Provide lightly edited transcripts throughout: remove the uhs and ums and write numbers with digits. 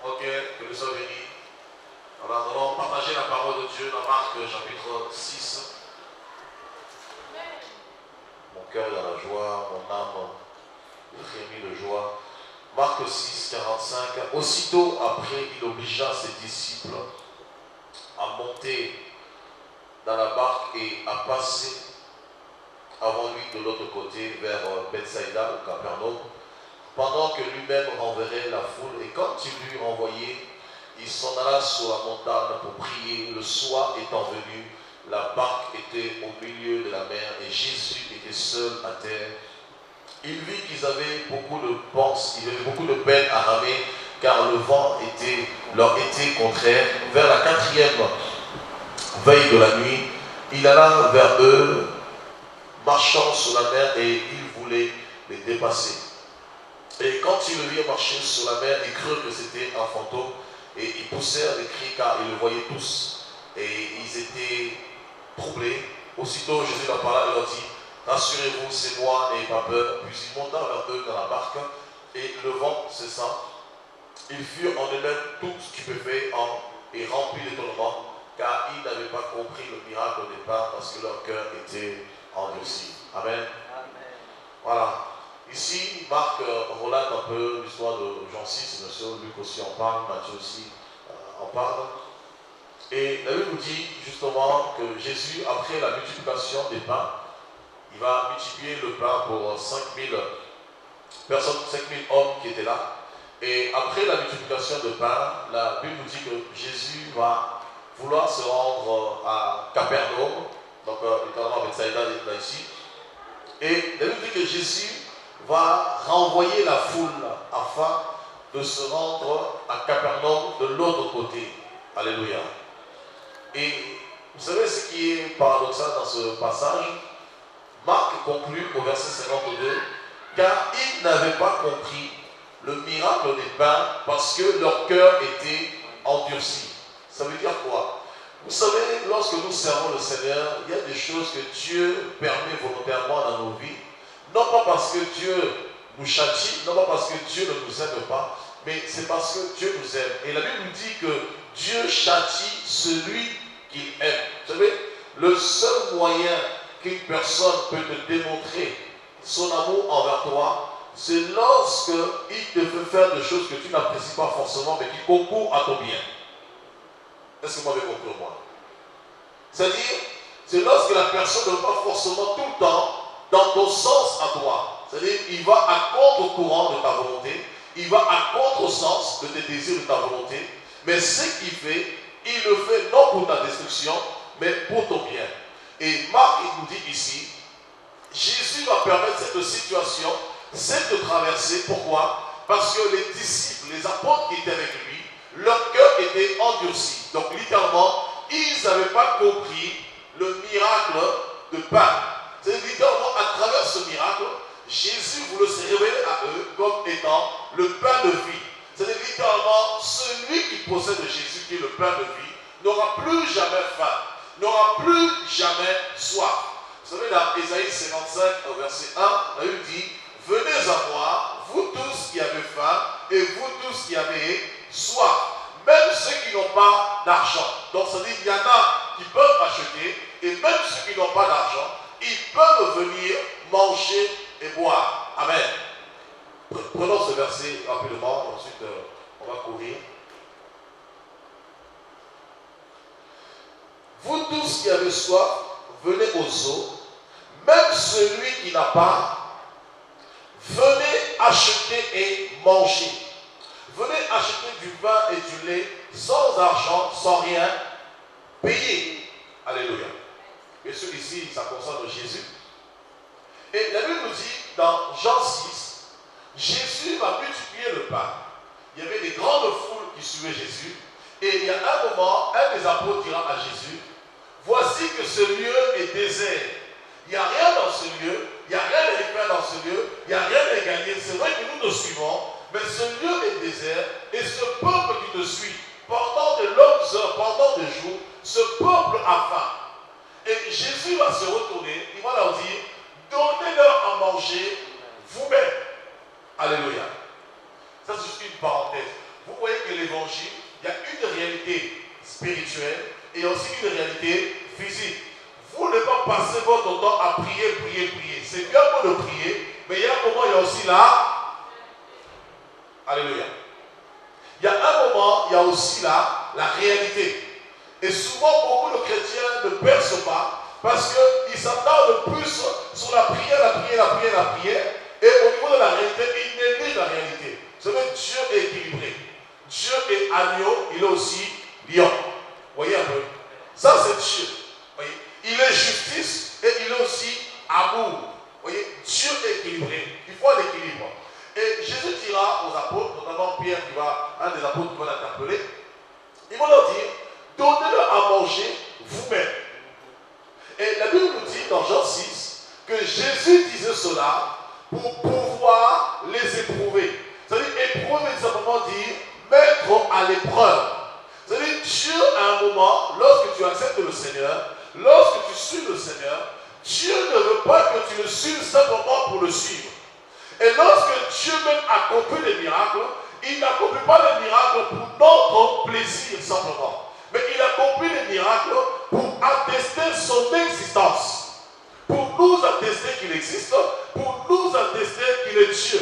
Ok, que nous soyons bénis. Alors nous allons partager la parole de Dieu dans Marc chapitre 6. Mon cœur est dans la joie, mon âme frémit de joie. Marc 6, 45. Aussitôt après, il obligea ses disciples à monter dans la barque et à passer avant lui de l'autre côté vers Bethsaïda ou Capernaum, pendant que lui-même renverrait la foule. Et quand il l'eut renvoyé, il s'en alla sur la montagne pour prier. Le soir étant venu, la barque était au milieu de la mer et Jésus était seul à terre. Il vit qu'ils avaient beaucoup de peine à ramer, car le vent leur était contraire. Vers la 4e veille de la nuit, il alla vers eux, marchant sur la mer, et il voulait les dépasser. Et quand ils le virent marcher sur la mer, ils crurent que c'était un fantôme, et ils poussèrent des cris car ils le voyaient tous, et ils étaient troublés. Aussitôt Jésus leur parla et leur dit: rassurez-vous, c'est moi, n'ayez pas peur. Puis il monta vers eux dans la barque, et le vent cessa. Ils furent en eux-mêmes tous stupéfaits et remplis d'étonnement, car ils n'avaient pas compris le miracle au départ, parce que leur cœur était endurci. Amen. Amen. Voilà. Ici, Marc relate un peu l'histoire de Jean 6, bien sûr, Luc aussi en parle, Matthieu aussi en parle. Et la Bible nous dit justement que Jésus, après la multiplication des pains, il va multiplier le pain pour 5000 personnes, 5000 hommes qui étaient là. Et après la multiplication de pain, la Bible nous dit que Jésus va vouloir se rendre à Capernaum, donc littéralement avec Bethsaïda là ici. Et la Bible dit que Jésus va renvoyer la foule afin de se rendre à Capernaum de l'autre côté. Alléluia. Et vous savez ce qui est paradoxal dans ce passage? Marc conclut au verset 52, car ils n'avaient pas compris le miracle des pains parce que leur cœur était endurci. Ça veut dire quoi? Vous savez, lorsque nous servons le Seigneur, il y a des choses que Dieu permet volontairement dans nos vies, non pas parce que Dieu nous châtie, non pas parce que Dieu ne nous aime pas, mais c'est parce que Dieu nous aime. Et la Bible nous dit que Dieu châtie celui qu'il aime. Vous savez, le seul moyen qu'une personne peut te démontrer son amour envers toi, c'est lorsque il te fait faire des choses que tu n'apprécies pas forcément, mais qui concourent à ton bien. Est-ce que vous m'avez compris moi? C'est-à-dire, c'est lorsque la personne ne va pas forcément tout le temps dans ton sens à toi. C'est-à-dire, il va à contre-courant de ta volonté, il va à contre-sens de tes désirs, de ta volonté, mais ce qu'il fait, il le fait non pour ta destruction, mais pour ton bien. Et Marc, il nous dit ici, Jésus va permettre cette situation, cette traversée. Pourquoi? Parce que les disciples, les apôtres qui étaient avec lui, leur cœur était endurci. Donc littéralement, ils n'avaient pas compris le miracle de pain. C'est littéralement à travers ce miracle, Jésus voulait se révéler à eux comme étant le pain de vie. C'est littéralement celui qui possède Jésus, qui est le pain de vie, n'aura plus jamais faim, n'aura plus jamais soif. Vous savez, dans Ésaïe 55, au verset 1, la Bible dit: venez à moi, vous tous qui avez faim, et vous tous qui avez soif, même ceux qui n'ont pas d'argent. Donc, ça dit qu'il y en a qui peuvent acheter, et même ceux qui n'ont pas d'argent, ils peuvent venir manger et boire. Amen. Prenons ce verset rapidement, ensuite on va courir. Vous tous qui avez soif, venez aux eaux. Même celui qui n'a pas, venez acheter et manger. Venez acheter du vin et du lait sans argent, sans rien, payer. Alléluia. Bien sûr, ici, ça concerne Jésus. Et la Bible nous dit, dans Jean 6, Jésus va multiplier le pain. Il y avait des grandes foules qui suivaient Jésus. Et il y a un moment, un des apôtres dira à Jésus: voici que ce lieu est désert. Il n'y a rien dans ce lieu, il n'y a rien à y faire dans ce lieu, il n'y a rien à y gagner. C'est vrai que nous te suivons, mais ce lieu est désert, et ce peuple qui te suit, pendant de longues heures, pendant des jours, ce peuple a faim. Et Jésus va se retourner, il va leur dire: donnez-leur à manger vous-même. Alléluia. Ça, c'est juste une parenthèse. Vous voyez que les l'évangile, il y a une réalité spirituelle et aussi une réalité physique. Vous ne pas passer votre temps à prier, prier, prier. C'est bien bon de prier, mais il y a un moment, il y a aussi là. Alléluia. Il y a un moment, il y a aussi là la réalité. Et souvent, beaucoup de chrétiens ne percent pas parce qu'ils s'attardent plus sur la prière, la prière, la prière, la prière. Et au niveau de la réalité, ils négligent la réalité. Vous savez, Dieu est équilibré. Dieu est agneau, il est aussi lion. Vous voyez un peu? Ça, c'est Dieu. Voyez? Il est justice et il est aussi amour. Vous voyez? Dieu est équilibré. Il faut un équilibre. Et Jésus dira aux apôtres, notamment Pierre, un des apôtres qui va l'interpeller, il va leur dire, donnez-leur à manger vous-même. Et la Bible nous dit dans Jean 6 que Jésus disait cela pour pouvoir les éprouver. C'est-à-dire, éprouver, veut simplement dire mettre à l'épreuve. C'est-à-dire, Dieu, à un moment, lorsque tu acceptes le Seigneur, lorsque tu suis le Seigneur, Dieu ne veut pas que tu le suives simplement pour le suivre. Et lorsque Dieu même accomplit les miracles, il n'accomplit pas les miracles pour notre plaisir simplement. Mais il accomplit les miracles pour attester son existence. Pour nous attester qu'il existe, pour nous attester qu'il est Dieu.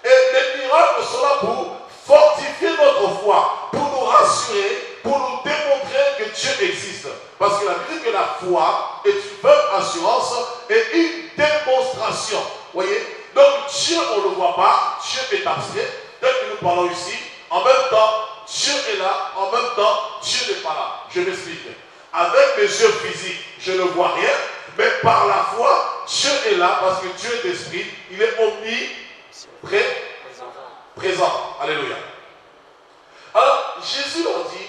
Et les miracles sont là pour fortifier notre foi, pour nous rassurer, pour nous démontrer que Dieu existe. Parce que la Bible dit que la foi est une bonne assurance et une démonstration. Vous voyez? Donc Dieu, on ne le voit pas, Dieu est abstrait. Dès que nous parlons ici, en même temps, Dieu est là, en même temps, Dieu n'est pas là. Je m'explique. Avec mes yeux physiques, je ne vois rien, mais par la foi, Dieu est là parce que Dieu est esprit, il est omniprésent. Alléluia. Alors, Jésus leur dit,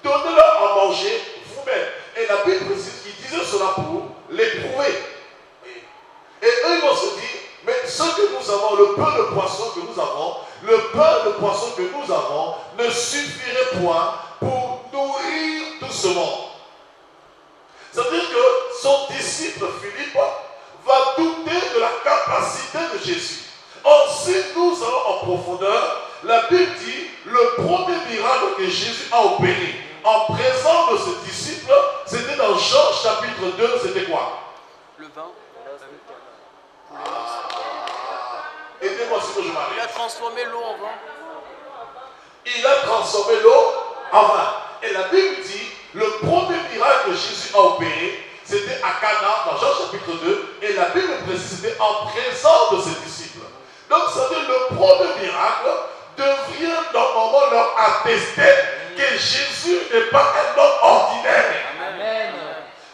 donnez-leur à manger vous-même. Et la Bible précise qu'il disait cela pour l'éprouver. Et eux, ils vont se dire, mais ce que nous avons, le peu de poisson que nous avons, le peu de poisson que nous avons ne suffirait point pour nourrir tout ce monde. C'est-à-dire que son disciple Philippe va douter de la capacité de Jésus. Or, si nous allons en profondeur, la Bible dit, le premier miracle que Jésus a opéré en présence de ses disciples, c'était dans Jean chapitre 2, c'était quoi? Le vin. Aidez-moi si je m'arrête. Il a transformé l'eau en vin. Il a transformé l'eau en vin. Et la Bible dit, le premier miracle que Jésus a opéré, c'était à Cana, dans Jean chapitre 2, et la Bible précise, c'était en présence de ses disciples. Donc, ça veut dire le premier miracle devrait normalement leur attester que Jésus n'est pas un homme ordinaire. Amen.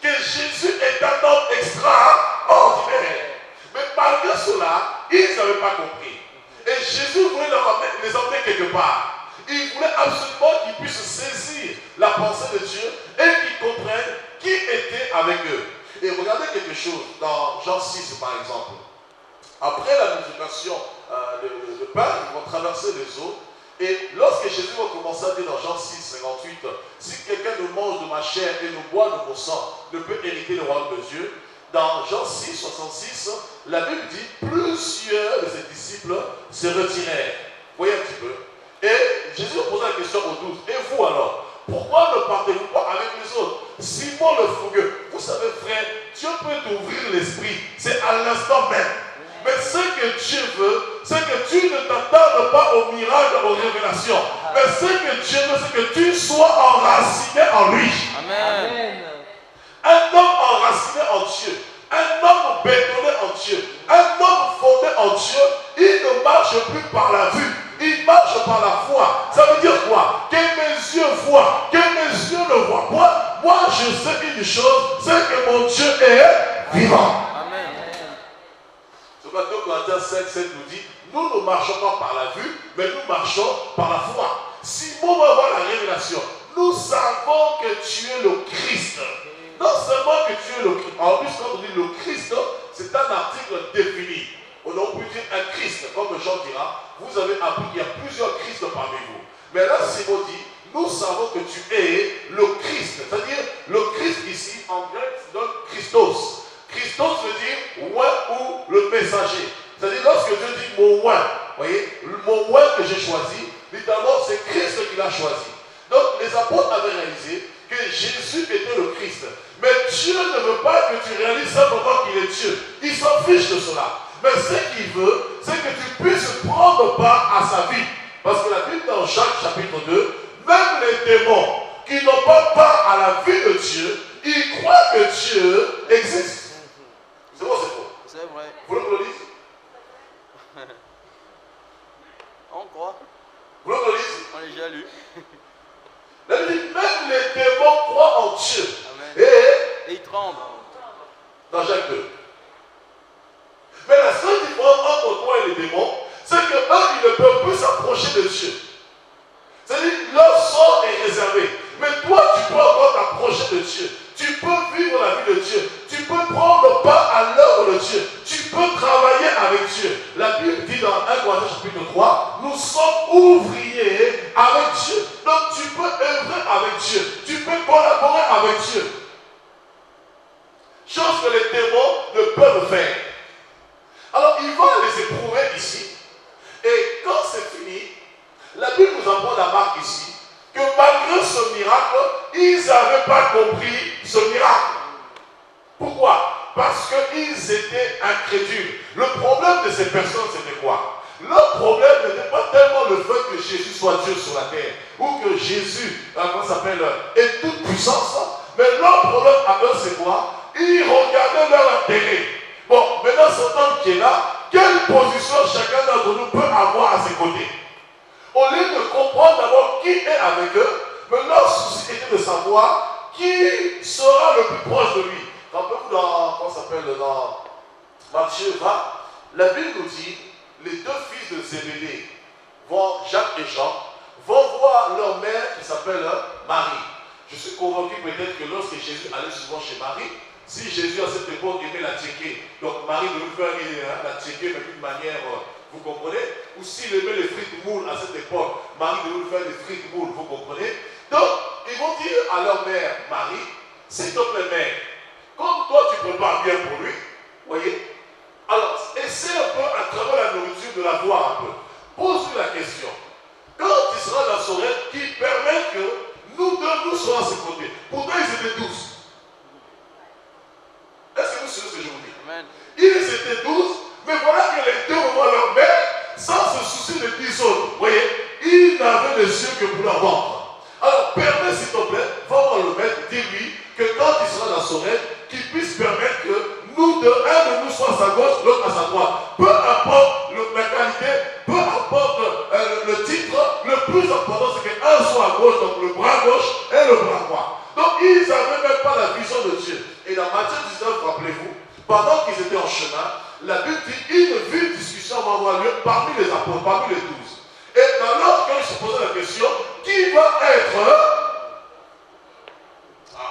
Que Jésus est un homme extraordinaire. Mais malgré cela, ils n'avaient pas compris. Et Jésus voulait les emmener quelque part. Il voulait absolument qu'ils puissent saisir la pensée de Dieu et qu'ils comprennent qui était avec eux. Et regardez quelque chose dans Jean 6 par exemple. Après la multiplication de pain, ils vont traverser les eaux. Et lorsque Jésus va commencer à dire dans Jean 6, 58, si quelqu'un ne mange de ma chair et ne boit de mon sang, ne peut hériter le royaume de Dieu. Dans Jean 6, 66, la Bible dit, plusieurs de ses disciples se retirèrent. Voyez un petit peu. Et Jésus a posé la question aux 12. Et vous alors, pourquoi ne partez-vous pas avec les autres? Simon le fougueux, vous savez frère, Dieu peut t'ouvrir l'esprit. C'est à l'instant même. Mais ce que Dieu veut, c'est que tu ne t'attardes pas aux miracles, aux révélations. Mais ce que Dieu veut, c'est que tu sois enraciné en lui. Amen. Un homme enraciné en Dieu, un homme bétonné en Dieu, un homme fondé en Dieu, il ne marche plus par la vue, il marche par la foi. Ça veut dire quoi? Que mes yeux voient, que mes yeux ne voient pas. Moi je sais une chose, c'est que mon Dieu est vivant. C'est pourquoi 2 Corinthiens 5, 7 nous dit, nous ne marchons pas par la vue, mais nous marchons par la foi. Simon va avoir la révélation. Nous savons que tu es le Christ. Non seulement que tu es le Christ. En plus, quand on dit le Christ, c'est un article défini. On aurait pu dire un Christ, comme Jean dira. Vous avez appris qu'il y a plusieurs Christ parmi vous. Mais là, Simon dit, nous savons que tu es le Christ. C'est-à-dire, le Christ ici, en grec, donne Christos. Christos veut dire oint ou le messager. C'est-à-dire, lorsque Dieu dit mon oint, voyez, mon oint que j'ai choisi, littéralement, c'est Christ qui l'a choisi. Donc, les apôtres avaient réalisé que Jésus était le Christ. Mais Dieu ne veut pas que tu réalises simplement qu'il est Dieu. Il s'en fiche de cela. Mais ce qu'il veut, c'est que tu puisses prendre part à sa vie. Parce que la Bible dans Jacques chapitre 2, même les démons qui n'ont pas part à la vie de Dieu, ils croient que Dieu existe. C'est vrai ou c'est faux? C'est vrai. Vous voulez que je le dise? On croit. Vous voulez que je le dise? On l'a déjà lu. La Bible dit, même les démons croient en Dieu. Amen. Et Et il tremble. dans Jacques 2. Mais la seule différence entre toi et les démons, c'est qu'eux, ils ne peuvent plus s'approcher de Dieu. C'est-à-dire, leur sort est réservé. Mais toi, tu peux encore t'approcher de Dieu. Tu peux vivre la vie de Dieu. Tu peux prendre part à l'œuvre de Dieu. Tu peux travailler avec Dieu. La Bible dit dans 1 Corinthiens chapitre 3, nous sommes ouvriers avec Dieu. Donc tu peux œuvrer avec Dieu. Tu peux collaborer avec Dieu. Chose que les démons ne peuvent faire. Alors il va les éprouver ici. Et quand c'est fini, la Bible nous apprend la marque ici que malgré ce miracle, ils n'avaient pas compris ce miracle. Pourquoi? Parce qu'ils étaient incrédules. Le problème de ces personnes, c'était quoi? Leur problème n'était pas tellement le fait que Jésus soit Dieu sur la terre, ou que Jésus, comment ça s'appelle, ait toute puissance. Mais leur problème à eux, c'est quoi? Ils regardaient leur intérêt. Bon, maintenant, cet homme qui est là, quelle position chacun d'entre nous peut avoir à ses côtés? Au lieu de comprendre d'abord qui est avec eux, mais leur souci était de savoir qui sera le plus proche de lui. Rappelez-vous dans, comment ça s'appelle, dans Matthieu 20, la Bible nous dit, les deux fils de Zébédée, Jacques et Jean, vont voir leur mère qui s'appelle Marie. Je suis convaincu peut-être que lorsque Jésus allait souvent chez Marie, si Jésus à cette époque aimait la tchéquer, donc Marie devait faire la tchéquer mais d'une manière, vous comprenez? Ou s'il aimait les frites moules à cette époque, Marie devait faire des frites moules, vous comprenez? Donc, ils vont dire à leur mère, Marie, s'il te plaît mère, comme toi tu prépares bien pour lui, voyez, alors essaie un peu à travers la nourriture de la voir un peu. Pose-lui la question. Quand il sera dans son rêve, qui permet que nous deux nous soyons à ses côtés. Pourtant ils étaient 12. Est-ce que vous savez ce que je vous dis? Amen. Ils étaient 12, mais voilà que les deux voient leur mère sans se soucier de 10 autres. Vous voyez, ils n'avaient les yeux que pour leur ventre. Alors permets s'il te plaît, va voir le maître, dis-lui que quand il sera dans son rêve, qu'il puisse permettre que nous deux, un de nous soit à sa gauche, l'autre à sa droite. Peu importe la qualité, peu importe le titre, le plus important c'est qu'un soit à gauche, donc le bras gauche et le bras droit. Donc ils n'avaient même pas la vision de Dieu. Et dans Matthieu 19, rappelez-vous, pendant qu'ils étaient en chemin, la Bible dit une vive discussion va avoir lieu parmi les apôtres, parmi les 12. Et dans l'ordre, quand ils se posaient la question, qui va être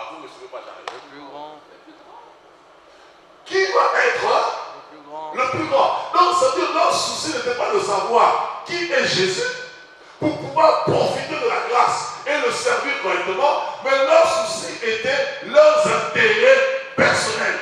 vous ne me suivez pas, j'arrive. Le plus grand. Qui va être le plus grand? Donc, c'est-à-dire leur souci n'était pas de savoir qui est Jésus pour pouvoir profiter de la grâce et le servir correctement, mais leur souci était leurs intérêts personnels.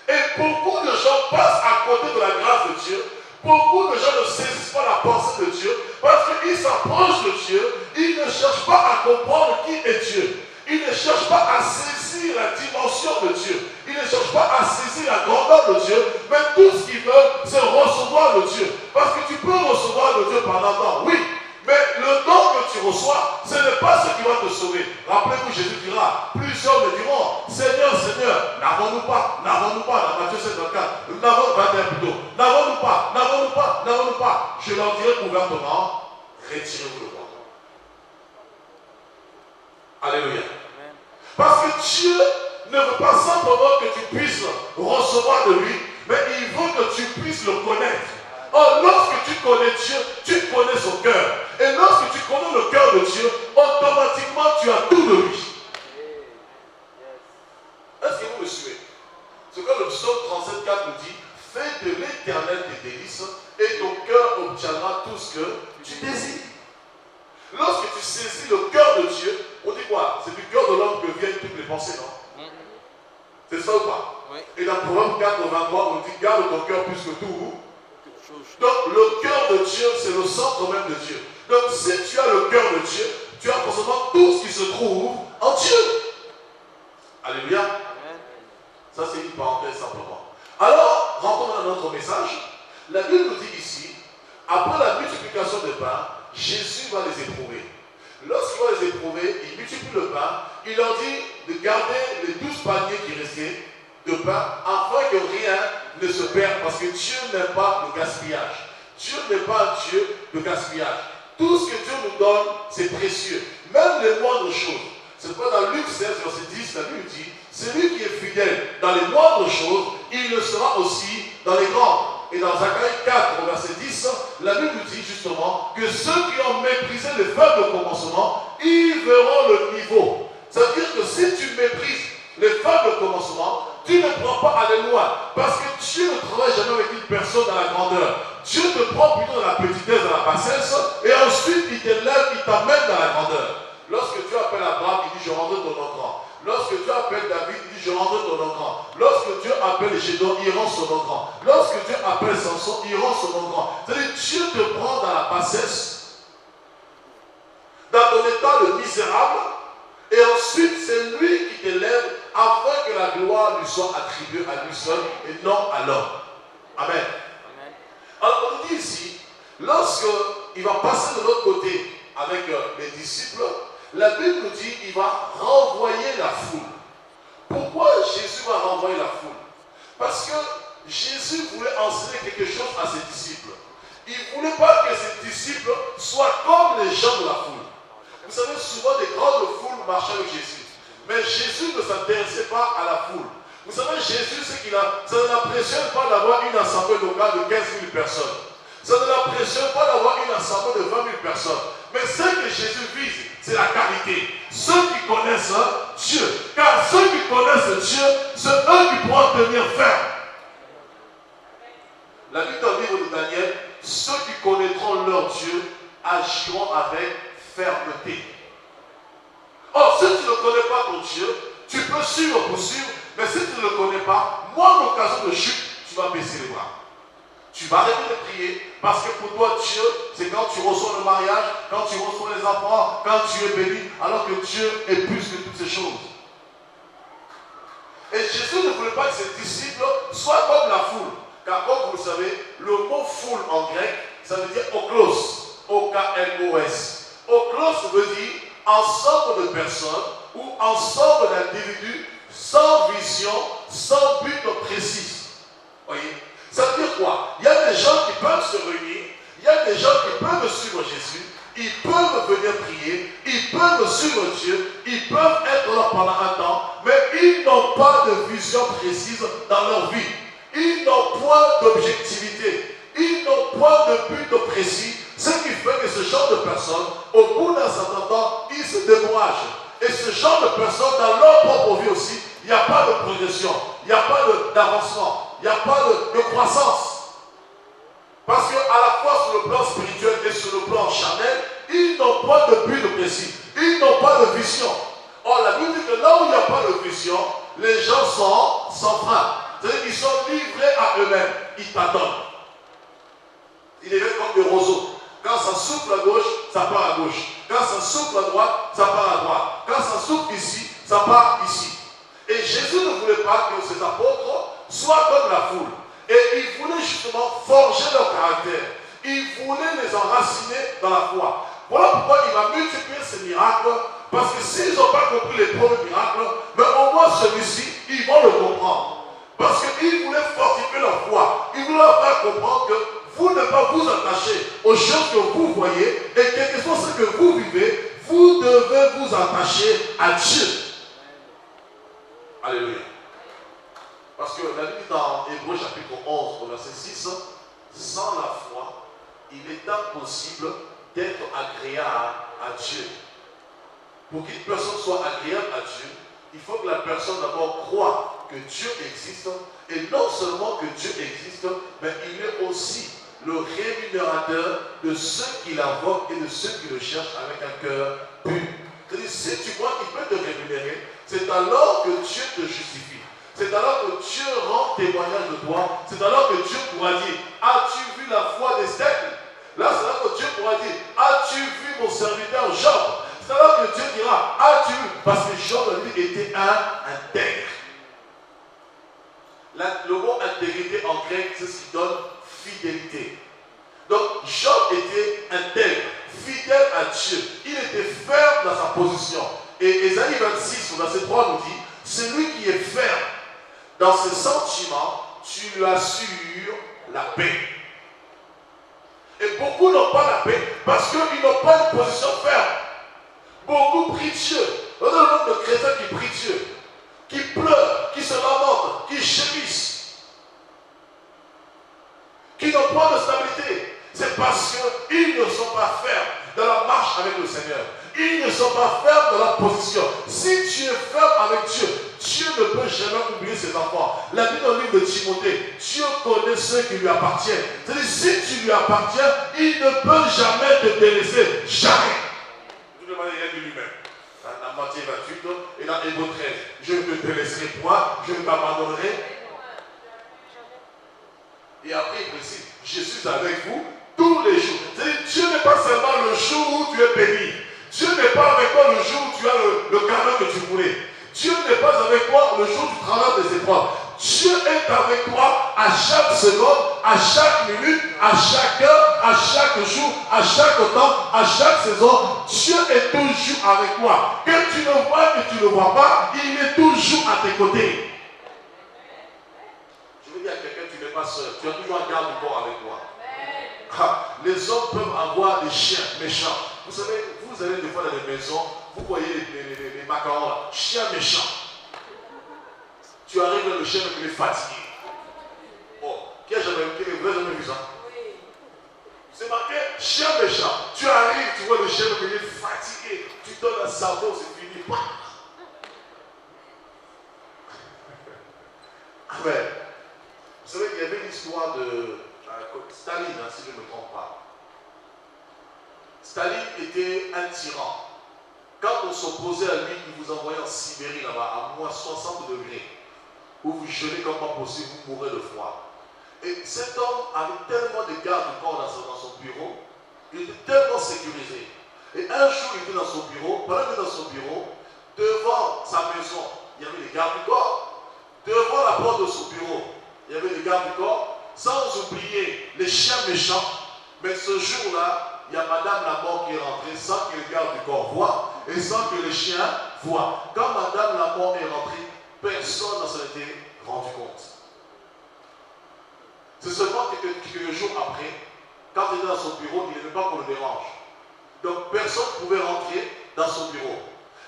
Et beaucoup de gens passent à côté de la grâce de Dieu. Beaucoup de gens ne saisissent pas la pensée de Dieu parce qu'ils s'approchent de Dieu, ils ne cherchent pas à comprendre qui est Dieu. Ils ne cherchent pas à saisir la dimension de Dieu. Ils ne cherchent pas à saisir la grandeur de Dieu. Mais tout ce qu'ils veulent, c'est recevoir de Dieu. Parce que tu peux recevoir de Dieu pendant un temps, oui. Mais le don que tu reçois, ce n'est pas ce qui va te sauver. Rappelez-vous, Jésus dira, plusieurs me diront, Seigneur, Seigneur, n'avons-nous pas, dans Matthieu 54, n'avons-nous pas. Je leur dirai ouvertement, retirez-vous de moi. Alléluia. Amen. Parce que Dieu ne veut pas simplement que tu puisses recevoir de lui, mais il veut que tu puisses le connaître. Or, lorsque tu connais Dieu, tu connais son cœur. Et lorsque tu connais le cœur de Dieu, automatiquement tu as tout de lui. Est-ce que vous me suivez? Ce que le psaume 37,4 nous dit, fais de l'Éternel tes délices et ton cœur obtiendra tout ce que tu désires. Lorsque tu saisis le cœur de Dieu, on dit quoi? C'est du cœur de l'homme que viennent toutes les pensées, non? C'est ça ou pas? Oui. Et dans Proverbe 4, 23, on dit garde ton cœur plus que tout. choses. Donc le cœur de Dieu, c'est le centre même de Dieu. Donc si tu as le cœur de Dieu, tu as forcément tout ce qui se trouve en Dieu. Alléluia. Amen. Ça c'est une parenthèse simplement. Alors, rentrons dans notre message. La Bible nous dit ici, après la multiplication des pains, Jésus va les éprouver. Lorsqu'il va les éprouver, il multiplie le pain, il leur dit de garder les 12 paniers qui restaient de pain afin que rien ne se perde, parce que Dieu n'aime pas le gaspillage. Dieu n'est pas un Dieu de gaspillage. Tout ce que Dieu nous donne, c'est précieux. Même les moindres choses. C'est pourquoi dans Luc 16, verset 10, la Bible dit, celui qui est fidèle dans les moindres choses, il le sera aussi dans les grandes. Et dans Zacharie 4, au verset 10, la Bible nous dit justement que ceux qui ont méprisé les faibles commencements, ils verront le niveau. Ça veut dire que si tu méprises les faibles commencements, tu ne pourras pas aller loin. Parce que Dieu ne travaille jamais avec une personne dans la grandeur. Dieu te prend plutôt dans la petitesse, dans la bassesse, et ensuite il t'élève, il t'amène dans la grandeur. Lorsque tu appelles Abraham, il dit je rentre dans ton camp. Lorsque tu appelles David, il dit je rentre dans ton camp. Lorsque Dieu appelle Gédon, il rend son camp. Lorsque Dieu appelle Samson, il rend son camp. C'est-à-dire Dieu te prend dans la bassesse, dans ton état de misérable, et ensuite c'est lui qui t'élève afin que la gloire lui soit attribuée à lui seul et non à l'homme. Amen. Amen. Alors on nous dit ici, lorsqu'il va passer de l'autre côté avec les disciples, la Bible nous dit qu'il va renvoyer la foule. Pourquoi Jésus va renvoyer la foule? Parce que Jésus voulait enseigner quelque chose à ses disciples. Il ne voulait pas que ses disciples soient comme les gens de la foule. Vous savez, souvent des grandes foules marchaient avec Jésus. Mais Jésus ne s'intéressait pas à la foule. Vous savez, Jésus, ça ne l'impressionne pas d'avoir une assemblée locale de 15 000 personnes. Ça ne l'impressionne pas d'avoir une assemblée de 20 000 personnes. Mais ce que Jésus vise, c'est la qualité. Ceux qui connaissent Dieu. Car ceux qui connaissent Dieu, c'est eux qui pourront tenir ferme. La Bible dans le livre de Daniel, ceux qui connaîtront leur Dieu agiront avec fermeté. Or, si tu ne connais pas ton Dieu, tu peux suivre pour suivre, mais si tu ne le connais pas, moi, l'occasion de chute, tu vas baisser les bras. Tu vas arrêter de prier, parce que pour toi, Dieu, c'est quand tu reçois le mariage, quand tu reçois les enfants, quand tu es béni, alors que Dieu est plus que toutes ces choses. Et Jésus ne voulait pas que ses disciples soient comme la foule. Car comme vous le savez, le mot foule en grec, ça veut dire oklos, O-K-L-O-S. Oklos veut dire ensemble de personnes ou ensemble d'individus sans vision, sans but précis. Voyez? Ça veut dire quoi? Il y a des gens qui peuvent se réunir, il y a des gens qui peuvent suivre Jésus, ils peuvent venir prier, ils peuvent suivre Dieu, ils peuvent être là pendant un temps, mais ils n'ont pas de vision précise dans leur vie. Ils n'ont point d'objectivité, ils n'ont point de but précis, ce qui fait que ce genre de personnes, au bout d'un certain temps, ils se découragent. Et ce genre de personnes, dans leur propre vie aussi, il n'y a pas de progression, il n'y a pas d'avancement, il n'y a pas de croissance. Parce qu'à la fois sur le plan spirituel et sur le plan charnel, ils n'ont pas de but précis, ils n'ont pas de vision. Or, la Bible dit que là où il n'y a pas de vision, les gens sont sans frein. C'est-à-dire qu'ils sont livrés à eux-mêmes, ils t'attendent. Il est comme des roseaux. Quand ça souffle à gauche, ça part à gauche. Quand ça souffle à droite, ça part à droite. Quand ça souffle ici, ça part ici. Et Jésus ne voulait pas que ses apôtres soient comme la foule. Et il voulait justement forger leur caractère. Il voulait les enraciner dans la foi. Voilà pourquoi il va multiplier ces miracles. Parce que s'ils n'ont pas compris les premiers miracles, mais au moins celui-ci, ils vont le comprendre. Parce qu'il voulait fortifier leur foi. Il voulait leur faire comprendre que vous ne pas vous attacher aux choses que vous voyez, et quel que soit ce que vous vivez, vous devez vous attacher à Dieu. Alléluia. Parce que la Bible dit dans Hébreux chapitre 11, au verset 6, sans la foi, il est impossible d'être agréable à Dieu. Pour qu'une personne soit agréable à Dieu, il faut que la personne d'abord croie que Dieu existe, et non seulement que Dieu existe, mais il est aussi le rémunérateur de ceux qui l'invoquent et de ceux qui le cherchent avec un cœur pur. C'est-à-dire, si tu crois qu'il peut te rémunérer, c'est alors que Dieu te justifie. C'est alors que Dieu rend témoignage de toi. C'est alors que Dieu pourra dire, as-tu vu la foi d'Esther? Là, c'est alors que Dieu pourra dire, as-tu vu mon serviteur Job? C'est alors que Dieu dira, as-tu vu? Parce que Job, lui, était un intègre. Le mot intégrité en grec, c'est ce qui donne fidélité. Donc, Job était intègre, fidèle à Dieu. Il était ferme dans sa position. Et Ésaïe 26, au verset 3 nous dit, celui qui est ferme dans ses sentiments, tu lui assures la paix. Et beaucoup n'ont pas la paix parce qu'ils n'ont pas une position ferme. Beaucoup prient Dieu. On a le nombre de chrétiens qui prient Dieu, qui pleurent, qui se lamentent, qui gémissent, qui n'ont pas de stabilité. C'est parce qu'ils ne sont pas fermes dans la marche avec le Seigneur. Ils ne sont pas fermes dans leur position. Si tu es ferme avec Dieu, Dieu ne peut jamais oublier ses enfants. La Bible dans le livre de Timothée, Dieu connaît ceux qui lui appartiennent. C'est-à-dire, si tu lui appartiens, il ne peut jamais te délaisser. Jamais. Je ne demande rien de lui-même. Dans Matthieu 28 et dans Hébreux 13, je ne te délaisserai point, je ne t'abandonnerai. Et après, il précise, je suis avec vous tous les jours. C'est-à-dire, Dieu n'est pas seulement le jour où tu es béni. Dieu n'est pas avec toi le jour où tu as le cadeau que tu voulais. Dieu n'est pas avec toi le jour où tu traverses des épreuves. Dieu est avec toi à chaque seconde, à chaque minute, à chaque heure, à chaque jour, à chaque temps, à chaque saison. Dieu est toujours avec toi. Que tu le vois, que tu ne le vois pas, il est toujours à tes côtés. Je veux dire à quelqu'un, tu n'es pas seul. Tu as toujours un garde du corps avec toi. Les hommes peuvent avoir des chiens méchants. Vous savez, vous allez des fois dans les maisons, vous voyez les macarons là, chien méchant. Tu arrives dans le chien, mais il est fatigué. Oh, qui a jamais vu ça? C'est marqué chien méchant. Tu arrives, tu vois le chien, mais il est fatigué. Tu donnes un cerveau, c'est fini. Amen. Vous savez, il y avait l'histoire de Staline, si je ne me trompe pas. Staline était un tyran. Quand on s'opposait à lui, il vous envoyait en Sibérie là-bas, à moins 60 degrés, où vous gelez comme pas possible, vous mourrez de froid. Et cet homme avait tellement de gardes du corps dans son bureau, il était tellement sécurisé. Et un jour, il était dans son bureau, pendant qu'il était dans son bureau, devant sa maison, il y avait les gardes du corps. Devant la porte de son bureau, il y avait les gardes du corps, sans oublier les chiens méchants. Mais ce jour-là, il y a Madame la mort qui est rentrée sans que les gardes du corps voient et sans que les chiens voient. Quand Madame la mort est rentrée, personne ne s'en était rendu compte. C'est seulement quelques jours après, quand il était dans son bureau, il n'aimait pas qu'on le dérange. Donc personne ne pouvait rentrer dans son bureau.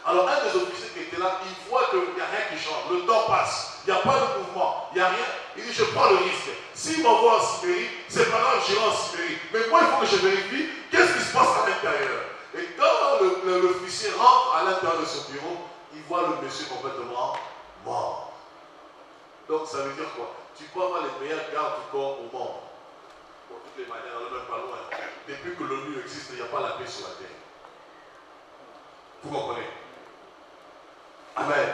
Alors un des officiers qui était là, il voit qu'il n'y a rien qui change. Le temps passe, il n'y a pas de mouvement, il n'y a rien. Il dit, je prends le risque. S'il m'envoie en Sibérie, c'est pas grave, j'irai en Sibérie. Mais moi, il faut que je vérifie qu'est-ce qui se passe à l'intérieur. Et quand l'officier rentre à l'intérieur de son bureau, il voit le monsieur complètement mort. Donc ça veut dire quoi? Tu peux avoir les meilleurs gardes du corps au monde. De toutes les manières, on n'est même pas loin. Depuis que l'ONU existe, il n'y a pas la paix sur la terre. Vous comprenez? Amen.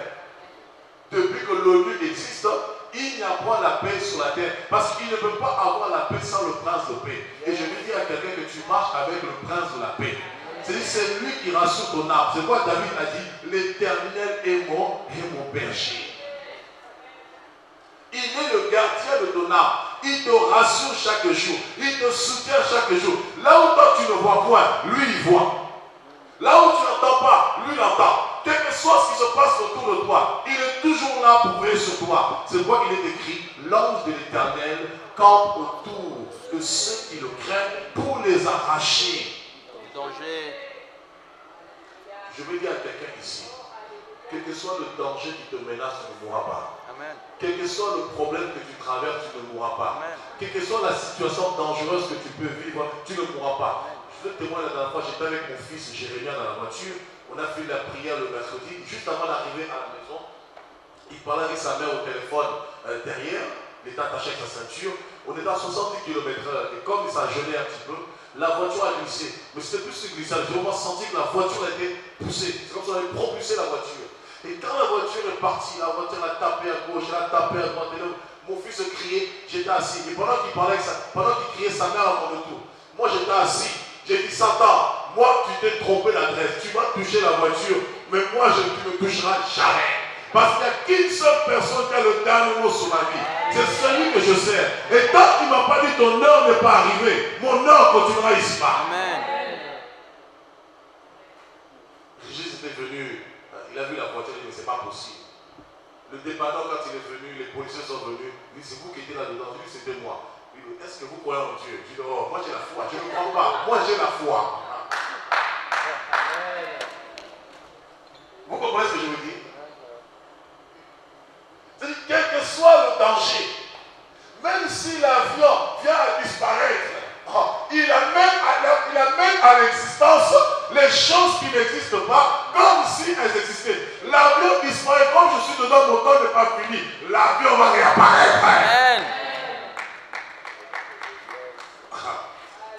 Depuis que l'ONU existe, il n'y a pas la paix sur la terre. Parce qu'il ne peut pas avoir la paix sans le prince de paix. Et je vais dire à quelqu'un que tu marches avec le prince de la paix. C'est lui qui rassure ton âme. C'est quoi David a dit? L'Éternel est mon berger. Il est le gardien de ton âme. Il te rassure chaque jour. Il te soutient chaque jour. Là où toi tu ne vois point, lui il voit. Là où tu n'entends pas, lui il entend. Quel que soit ce qui se passe autour de toi, il est toujours là pour veiller sur toi. C'est pourquoi il est écrit, l'ange de l'Éternel campe autour de ceux qui le craignent pour les arracher. Danger. Je veux dire à quelqu'un ici, quel que soit le danger qui te menace, tu ne mourras pas. Amen. Quel que soit le problème que tu traverses, tu ne mourras pas. Amen. Quelle que soit la situation dangereuse que tu peux vivre, tu ne mourras pas. Je te témoigne la dernière fois, j'étais avec mon fils Jérémie dans la voiture. On a fait la prière le mercredi. Juste avant d'arriver à la maison, il parlait avec sa mère au téléphone derrière. Il était attaché avec sa ceinture. On était à 70 km/h. Et comme ça gelait un petit peu, la voiture a glissé. Mais c'était plus que glissade. J'ai vraiment senti que la voiture a été poussée. C'est comme si on avait propulsé la voiture. Et quand la voiture est partie, la voiture l'a tapé à gauche, elle a tapé à droite. Mon fils criait, j'étais assis. Et pendant qu'il parlait, pendant qu'il criait sa mère à mon retour, moi j'étais assis. J'ai dit, Satan, moi tu t'es trompé l'adresse. Tu vas toucher la voiture, mais moi tu ne me toucheras jamais. Parce qu'il n'y a qu'une seule personne qui a le dernier mot sur ma vie. C'est celui que je sers. Et tant qu'il ne m'a pas dit ton heure n'est pas arrivée, mon heure continuera ici-bas. Amen. Jésus était venu, il a vu la voiture, il a dit, mais c'est pas possible. Le dépanneur, quand il est venu, les policiers sont venus, il dit, c'est vous qui étiez là-dedans. Je dis, c'était moi. Il dit, est-ce que vous croyez en Dieu? Je dis, oh, moi j'ai la foi, je ne crois pas. Moi j'ai la foi. Vous comprenez ce que je veux dire? C'est-à-dire, quel que soit le danger, même si l'avion vient à disparaître, il amène à l'existence les choses qui n'existent pas comme si elles existaient. L'avion disparaît, comme je suis dedans, mon temps n'est pas fini. L'avion va réapparaître. Amen.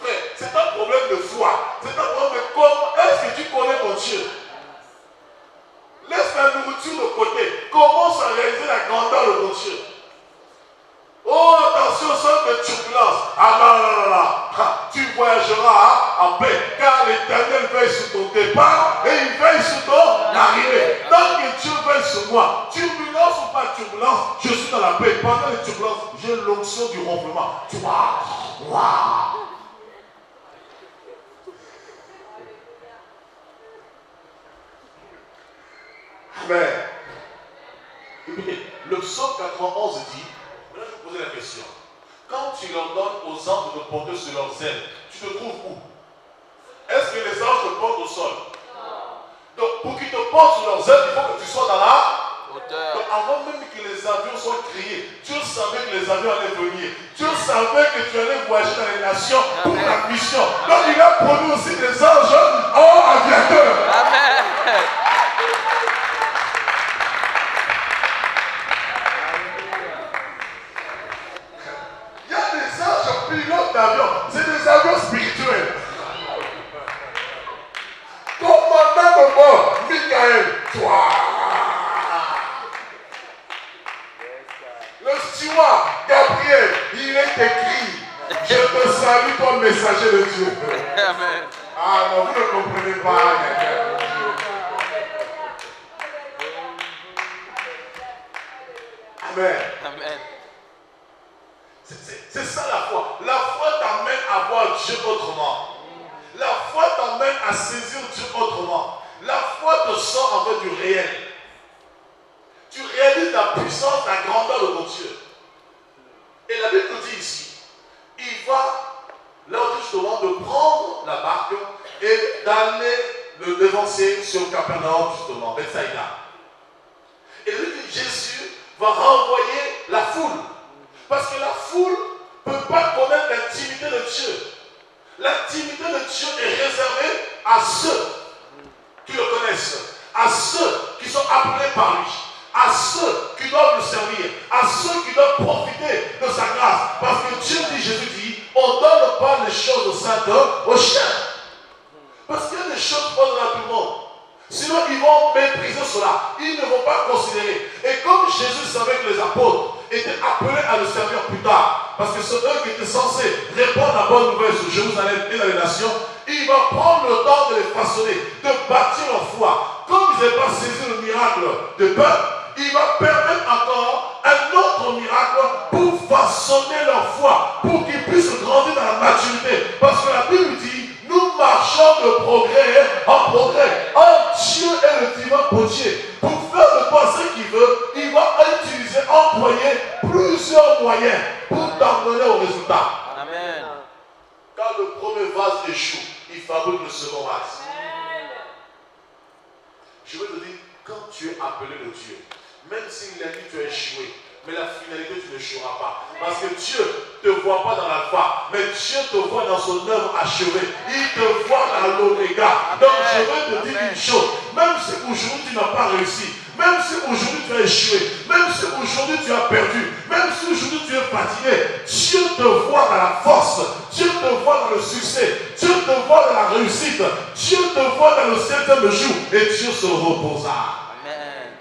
Frère, c'est un problème de foi. C'est un problème de comment est-ce que tu connais ton Dieu? Laisse la nourriture de côté. Commence à réaliser la grandeur de ton Dieu. Oh, attention, sorte de turbulence. Ah non. Tu voyageras en paix, car l'Éternel veille sur ton départ et il veille sur ton arrivée. Tant que Dieu veille sur moi, turbulence ou pas turbulence, je suis dans la paix. Pendant les turbulences, j'ai l'onction du ronflement. Tu vois, waouh. Amen. Écoutez, le psaume 91 dit, là je vais vous poser la question, quand tu leur donnes aux anges de te porter sur leurs ailes, tu te trouves où? Est-ce que les anges te portent au sol? Non. Donc pour qu'ils te portent sur leurs ailes, il faut que tu sois dans la hauteur. Donc avant même que les avions soient créés, Dieu savait que les avions allaient venir. Dieu savait que tu allais voyager dans les nations pour la mission. Donc il a produit aussi des anges en aviateurs. Amen. Pilote d'avion, c'est des avions spirituels. Commandant de bord, Michael, toi. Le steward, Gabriel, il est écrit, je te salue toi messager de Dieu. Amen. Ah non, vous ne comprenez pas. Amen. Amen. C'est ça la foi. La foi t'amène à voir Dieu autrement. La foi t'amène à saisir Dieu autrement. La foi te sort en fait du réel. Tu réalises la puissance, la grandeur de ton Dieu. Et la Bible nous dit ici, il va leur dire justement de prendre la barque et d'aller le devancer sur Capernaum justement, Bethsaïda. Et lui dit, Jésus va renvoyer la foule. Parce que la foule ne peut pas connaître l'intimité de Dieu. L'intimité de Dieu est réservée à ceux qui le connaissent, à ceux qui sont appelés par lui, à ceux qui doivent le servir, à ceux qui doivent profiter de sa grâce. Parce que Dieu dit, Jésus dit, on ne donne pas les choses saintes aux chiens. Parce qu'il y a des choses qu'on donne à tout le monde. Sinon, ils vont mépriser cela. Ils ne vont pas considérer. Et comme Jésus savait que les apôtres étaient appelés à le servir plus tard, parce que c'est eux qui étaient censés répondre à la bonne nouvelle sur Jérusalem et dans les nations, il va prendre le temps de les façonner, de bâtir leur foi. Comme ils n'avaient pas saisi le miracle de pain, il va permettre encore un autre miracle pour façonner leur foi, pour qu'ils puissent grandir dans la maturité. Parce que la Bible dit, nous marchons de progrès en progrès. Dieu est le divin potier. Pour faire de toi ce qu'il veut, il va employer plusieurs moyens pour t'emmener au résultat. Amen. Quand le premier vase échoue, il fabrique le second vase. Je veux te dire, quand tu es appelé de Dieu, même s'il a dit que tu as échoué, mais la finalité, tu n'échoueras pas. Parce que Dieu ne te voit pas dans l'alpha, mais Dieu te voit dans son œuvre achevée. Il te voit dans l'oméga. Donc je veux te dire une chose, même si aujourd'hui tu n'as pas réussi, même si aujourd'hui tu as échoué, même si aujourd'hui tu as perdu, même si aujourd'hui tu es fatigué, Dieu te voit dans la force, Dieu te voit dans le succès, Dieu te voit dans la réussite, Dieu te voit dans le 7e jour et Dieu se reposera. Amen.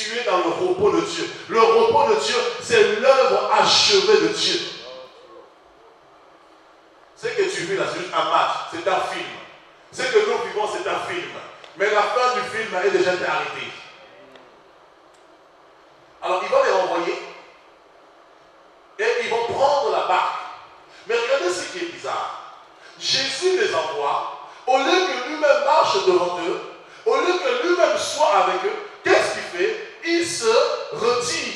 tu es dans le repos de Dieu. Le repos de Dieu, c'est l'œuvre achevée de Dieu. Ce que tu vis là, c'est juste un match, c'est un film. Ce que nous vivons, c'est un film. Mais la fin du film est déjà arrêtée. Alors, il va les renvoyer et ils vont prendre la barque. Mais regardez ce qui est bizarre. Jésus les envoie, au lieu que lui-même marche devant eux, au lieu que lui-même soit avec eux, qu'est-ce qu'il fait? Il se retire.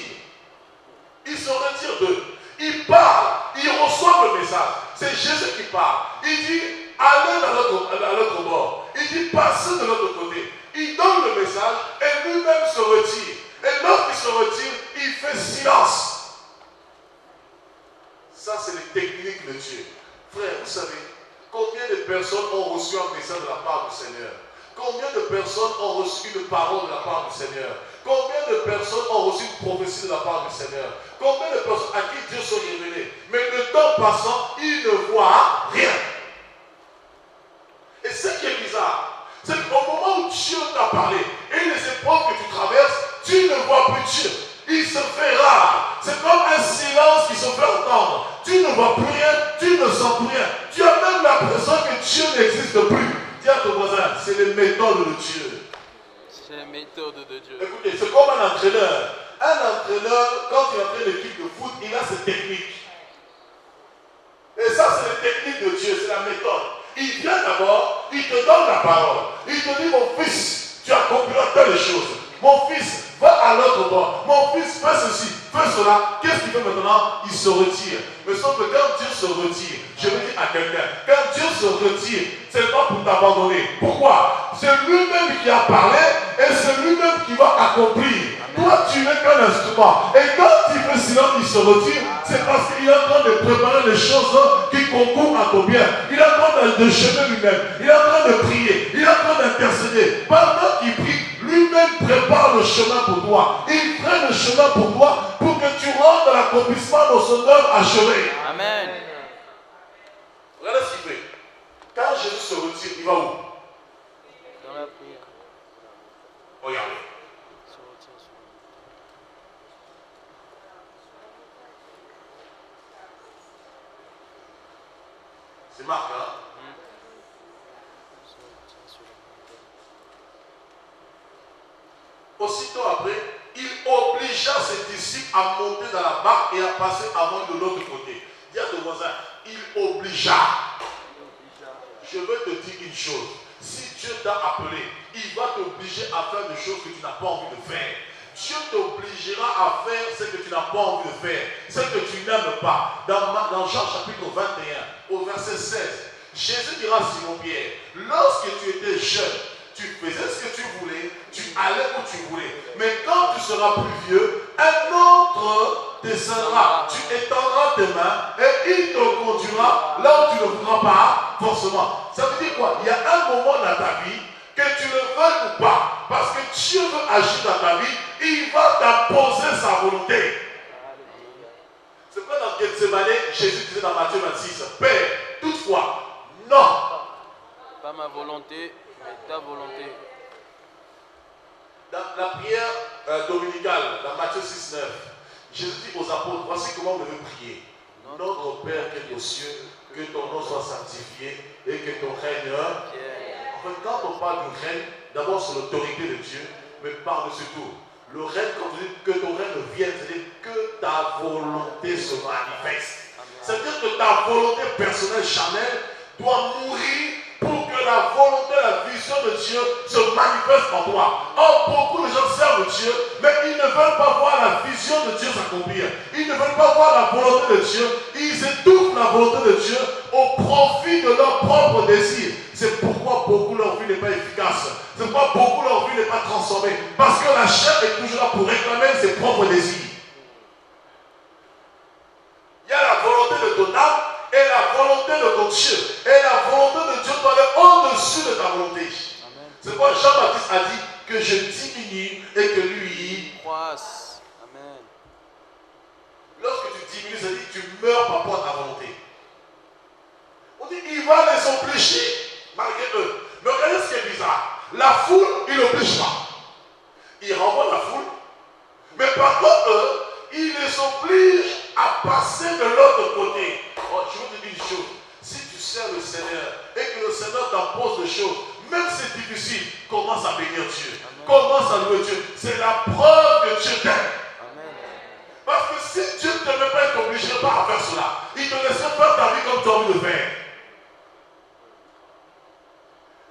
Il se retire d'eux. Il parle, il reçoit le message. C'est Jésus qui parle. Il dit, allez à l'autre bord. Il dit, passez de l'autre côté. Il donne le message et lui-même se retire. Et lorsqu'il se retire, il fait silence. Ça, c'est les techniques de Dieu. Frère, vous savez, combien de personnes ont reçu un message de la part du Seigneur? Combien de personnes ont reçu une parole de la part du Seigneur? Combien de personnes ont reçu une prophétie de la part du Seigneur? Combien de personnes à qui Dieu s'est révélé? Mais le temps passant, ils ne voient rien. Et ce qui est bizarre, c'est qu'au moment où Dieu t'a parlé et les épreuves que tu traverses, tu ne vois plus Dieu. Il se fait rare. C'est comme un silence qui se fait entendre. Tu ne vois plus rien, tu ne sens plus rien. Tu as même l'impression que Dieu n'existe plus. Dis à ton voisin, c'est les méthodes de Dieu. C'est les méthodes de Dieu. Écoutez, c'est comme un entraîneur. Un entraîneur, quand il entraîne l'équipe de foot, il a ses techniques. Et ça, c'est les techniques de Dieu, c'est la méthode. Il vient d'abord, il te donne la parole. Il te dit, mon fils, tu accompliras telle chose. Mon fils, va à l'autre bord. Mon fils, fais ceci, fais cela. Qu'est-ce qu'il fait maintenant? Il se retire. Mais sauf que quand Dieu se retire, je veux dire à quelqu'un, quand Dieu se retire, c'est pas pour t'abandonner. Pourquoi? C'est lui-même qui a parlé et c'est lui-même qui va accomplir. Toi, tu n'es qu'un instrument. Et quand il fait silence, il se retire, c'est parce qu'il est en train de préparer les choses qui concourent à ton bien. Il est en train de chemin lui-même. Il est en train de prier. Il est en train d'intercéder. Pendant qu'il prie, lui-même prépare le chemin pour toi. Il ferait le chemin pour toi pour que tu rentres dans l'accomplissement de son œuvre achevée. Amen. Regardez ce qu'il fait. Quand Jésus se retire, il va où? Dans la prière. Regardez. C'est Marc, hein? Aussitôt après, il obligea ses disciples à monter dans la barque et à passer avant de l'autre côté. Dis à ton voisin, il obligea. Je veux te dire une chose. Si Dieu t'a appelé, il va t'obliger à faire des choses que tu n'as pas envie de faire. Dieu t'obligera à faire ce que tu n'as pas envie de faire, ce que tu n'aimes pas. Dans Jean chapitre 21, au verset 16, Jésus dira à Simon-Pierre, lorsque tu étais jeune, tu faisais ce que tu voulais, tu allais où tu voulais. Mais quand tu seras plus vieux, un autre te descendra, tu étendras tes mains et il te conduira là où tu ne voudras pas forcément. Ça veut dire quoi? Il y a un moment dans ta vie, que tu le veuilles ou pas, parce que Dieu veut agir dans ta vie, il va t'imposer sa volonté. C'est pourquoi dans Gethsemane, Jésus disait dans Matthieu 26, Père, toutefois, non. Pas ma volonté, mais ta volonté. Dans la prière dominicale, dans Matthieu 6, 9, Jésus dit aux apôtres, voici comment vous devez prier. Notre Père qui est aux cieux, que ton nom soit sanctifié et que ton règne. En fait, quand on parle du règne, d'abord c'est l'autorité de Dieu, mais par-dessus tout, le règne, quand on dit que ton règne vienne, c'est-à-dire que ta volonté se manifeste. C'est-à-dire que ta volonté personnelle, charnelle, doit mourir pour que la volonté, la vision de Dieu se manifeste en toi. Or, beaucoup de gens servent Dieu, mais ils ne veulent pas voir la vision de Dieu s'accomplir. Ils ne veulent pas voir la volonté de Dieu. Ils étouffent la volonté de Dieu au profit de leur propre désir. C'est pourquoi beaucoup leur vie n'est pas efficace. C'est pourquoi beaucoup leur vie n'est pas transformée. Parce que la chair est toujours là pour réclamer ses propres désirs. Il y a la volonté de ton âme et la volonté de ton Dieu. Et la volonté de Dieu doit aller au-dessus de ta volonté. C'est pourquoi Jean-Baptiste a dit que je diminue et que lui croisse. Amen. Lorsque tu diminues, ça dit que tu meurs par rapport à ta volonté. On dit il va les obliger malgré eux. Mais regardez ce qui est bizarre. La foule, il n'oblige pas. Il renvoie la foule commences à louer Dieu, c'est la preuve que Dieu t'aime. Amen. Parce que si Dieu ne t'aimait pas, il ne t'obligerait pas à faire cela. Il te laisserait faire ta vie comme tu as envie de faire.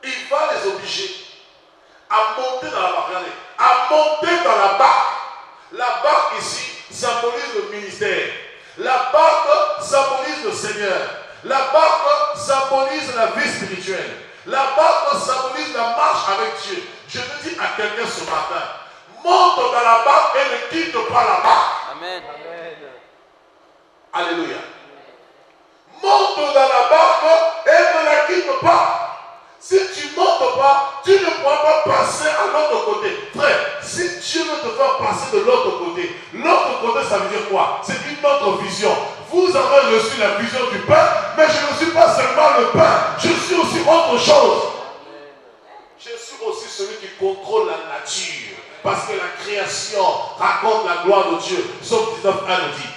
Il va les obliger à monter dans la barque. Regardez, à monter dans la barque. La barque ici symbolise le ministère. La barque symbolise le Seigneur. La barque symbolise la vie spirituelle. La barque symbolise la marche avec Dieu. Je te dis à quelqu'un ce matin, monte dans la barque et ne quitte pas la barque. Amen. Alléluia. Monte dans la barque et ne la quitte pas. Si tu ne montes pas, tu ne pourras pas passer à l'autre côté. Frère, si Dieu veut te faire passer de l'autre côté, ça veut dire quoi? C'est une autre vision. Vous avez reçu la vision du pain, mais je ne suis pas seulement le pain, je suis aussi autre chose. Je suis aussi celui qui contrôle la nature. Parce que la création raconte la gloire de Dieu. Psaume 19, 1 nous dit.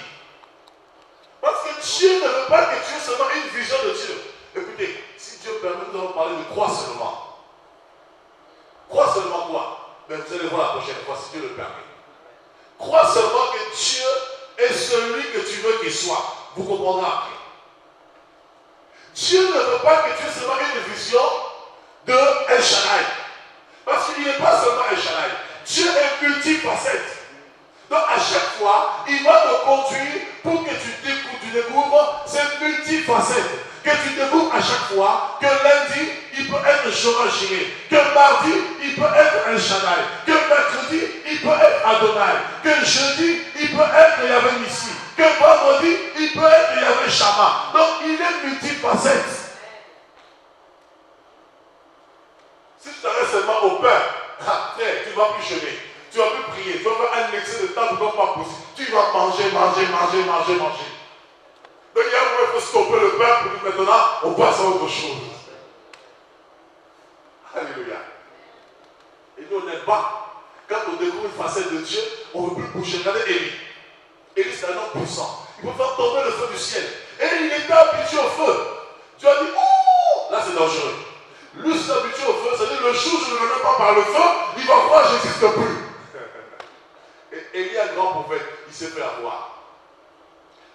Parce que Dieu ne veut pas que tu aies seulement une vision de Dieu. Écoutez, si Dieu permet, nous allons parler de croix seulement. Crois seulement quoi? Mais vous allez voir la prochaine fois si Dieu le permet. Crois seulement que Dieu est celui que tu veux qu'il soit. Vous comprendrez après. Dieu ne veut pas que tu aies seulement une vision de El Shaddai. Parce qu'il n'est pas seulement El Shaddai. Dieu est multifacette. Donc à chaque fois, il va te conduire pour que tu découvres cette multifacette. Que tu découvres à chaque fois que lundi, il peut être Jehovah Jireh. Que mardi, il peut être El Shaddai. Que mercredi, il peut être Adonai. Que jeudi, il peut être Yahvé Nissi. Que vendredi, il peut être Yahvé Shammah. Donc il est multifacette. Si tu t'arrêtes seulement au pain, frère, tu ne vas plus jeûner. Tu vas plus prier. Tu vas faire un excès de temps comme pas possible. Tu vas manger. Donc il y a un moment, il faut stopper le pain pour dire maintenant, on passe à autre chose. Alléluia. Et nous, on n'aime pas. Quand on découvre une facette de Dieu, on ne veut plus bouger. Regardez Élie. Élie, c'est un homme puissant. Il peut faire tomber le feu du ciel. Et il était habitué au feu. Tu as dit, oh, là c'est dangereux. Lui, s'est habitué au feu. C'est-à-dire, le jour où je ne le mets pas par le feu, il va croire que je n'existe plus. Et Élie, un grand prophète, il s'est fait avoir.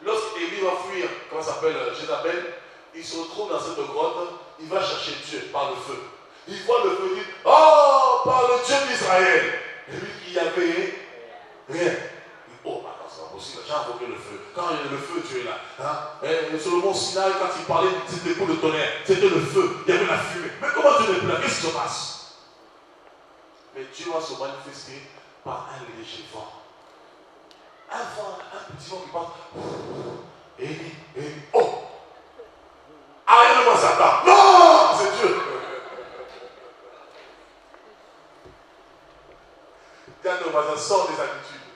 Lorsqu'Élie va fuir, comment ça s'appelle, Jézabel, il se retrouve dans cette grotte, il va chercher Dieu par le feu. Il voit le feu, il dit, oh, par le Dieu d'Israël. Et lui qui avait rien. Il dit, oh, attends, c'est pas possible, j'ai invoqué le feu. Quand il y a le feu, Dieu est là. Hein? Et sur le mont Sinaï, quand il parlait, c'était pour le tonnerre, c'était le feu, il y avait la fumée. Mais comment Dieu n'est plus là? Qu'est-ce qui se passe? Mais Dieu va se manifester par un léger vent. Un petit vent qui passe. Et oh! Arrête-moi Satan! Non! C'est Dieu! Dis à nos voisins, sors des habitudes.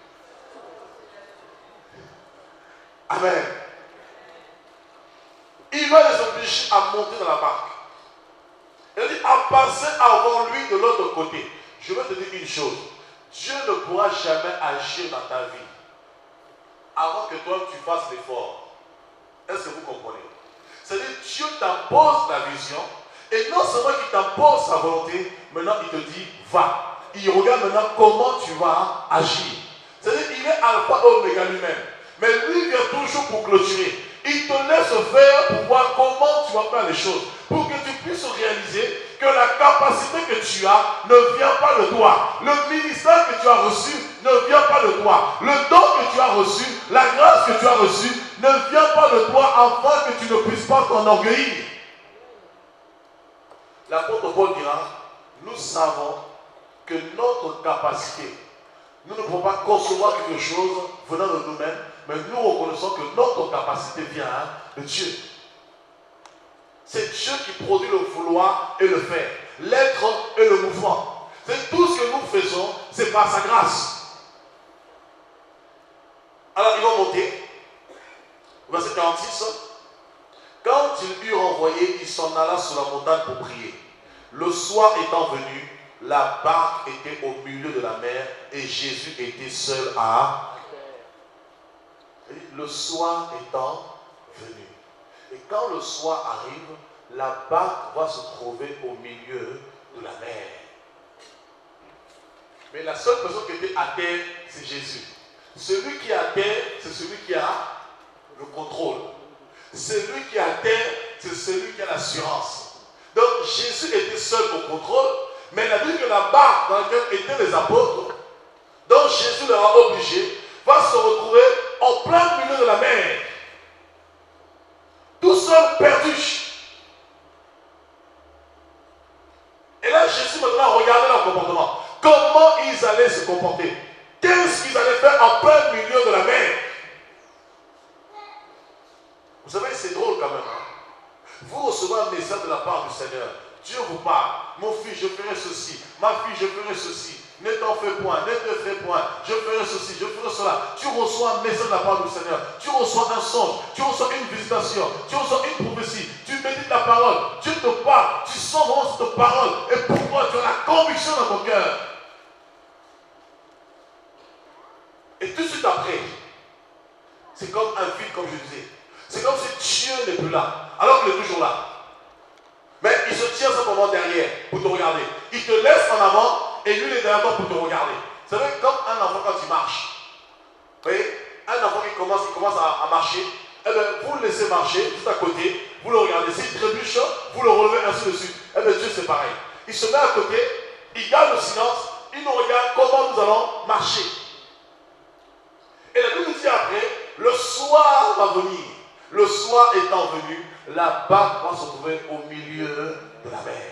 Amen. Il va les obliger à monter dans la barque. Il dit à passer avant lui de l'autre côté. Je vais te dire une chose. Dieu ne pourra jamais agir dans ta vie avant que toi tu fasses l'effort. Est-ce que vous comprenez? C'est-à-dire Dieu t'impose la vision et non seulement qu'il t'impose sa volonté, maintenant il te dit va. Il regarde maintenant comment tu vas agir. C'est-à-dire il est alpha et oméga lui-même. Mais lui vient toujours pour clôturer. Il te laisse faire pour voir comment tu vas faire les choses. Pour que tu puisses réaliser que la capacité que tu as ne vient pas de toi. Le ministère que tu as reçu ne vient pas de toi. Le don que tu as reçu, la grâce que tu as reçue ne vient pas de toi afin que tu ne puisses pas t'enorgueillir. L'apôtre Paul dira, nous savons que notre capacité, nous ne pouvons pas concevoir quelque chose venant de nous-mêmes, mais nous reconnaissons que notre capacité vient de Dieu. C'est Dieu qui produit le vouloir et le faire, l'être et le mouvement. C'est tout ce que nous faisons, c'est par sa grâce. Alors ils vont monter. Verset 46. Quand il eut renvoyé, il s'en alla sur la montagne pour prier. Le soir étant venu, la barque était au milieu de la mer et Jésus était seul à... Le soir étant venu. Et quand le soir arrive, la barque va se trouver au milieu de la mer. Mais la seule personne qui était à terre, c'est Jésus. Celui qui est à terre, c'est celui qui a le contrôle. Celui qui est à terre, c'est celui qui a l'assurance. Donc Jésus était seul au contrôle, mais la Bible que la barque dans laquelle étaient les apôtres, dont Jésus leur a obligé, va se retrouver en plein milieu de la mer. Tout seul, perdu. Et là, Jésus maintenant regardait leur comportement. Comment ils allaient se comporter? Qu'est-ce qu'ils allaient faire en plein milieu de la mer? Vous savez, c'est drôle quand même. Hein? Vous recevez un message de la part du Seigneur. Dieu vous parle. Mon fils, je ferai ceci. Ma fille, je ferai ceci. Ne t'en fais point, ne te fais point. Je ferai ceci, je ferai cela. Tu reçois un message de la part du Seigneur. Tu reçois un songe. Tu reçois une visitation. Tu reçois une prophétie. Tu médites la parole. Dieu te parle. Tu sens vraiment cette parole. Et pourquoi tu as la conviction dans ton cœur. Et tout de suite après, c'est comme un vide, comme je disais. C'est comme si Dieu n'est plus là, alors qu'il est toujours là. Mais il se tient simplement derrière pour te regarder. Il te laisse en avant et lui il est derrière toi pour te regarder. Vous savez, comme un enfant quand il marche. Vous voyez, un enfant qui commence à marcher, eh bien, vous le laissez marcher tout à côté, vous le regardez. S'il trébuche, vous le relevez ainsi de suite. Eh bien, Dieu c'est pareil. Il se met à côté, il garde le silence, il nous regarde comment nous allons marcher. Et la Bible nous dit après, le soir va venir. Le soir étant venu, la barque va se trouver au milieu de la mer.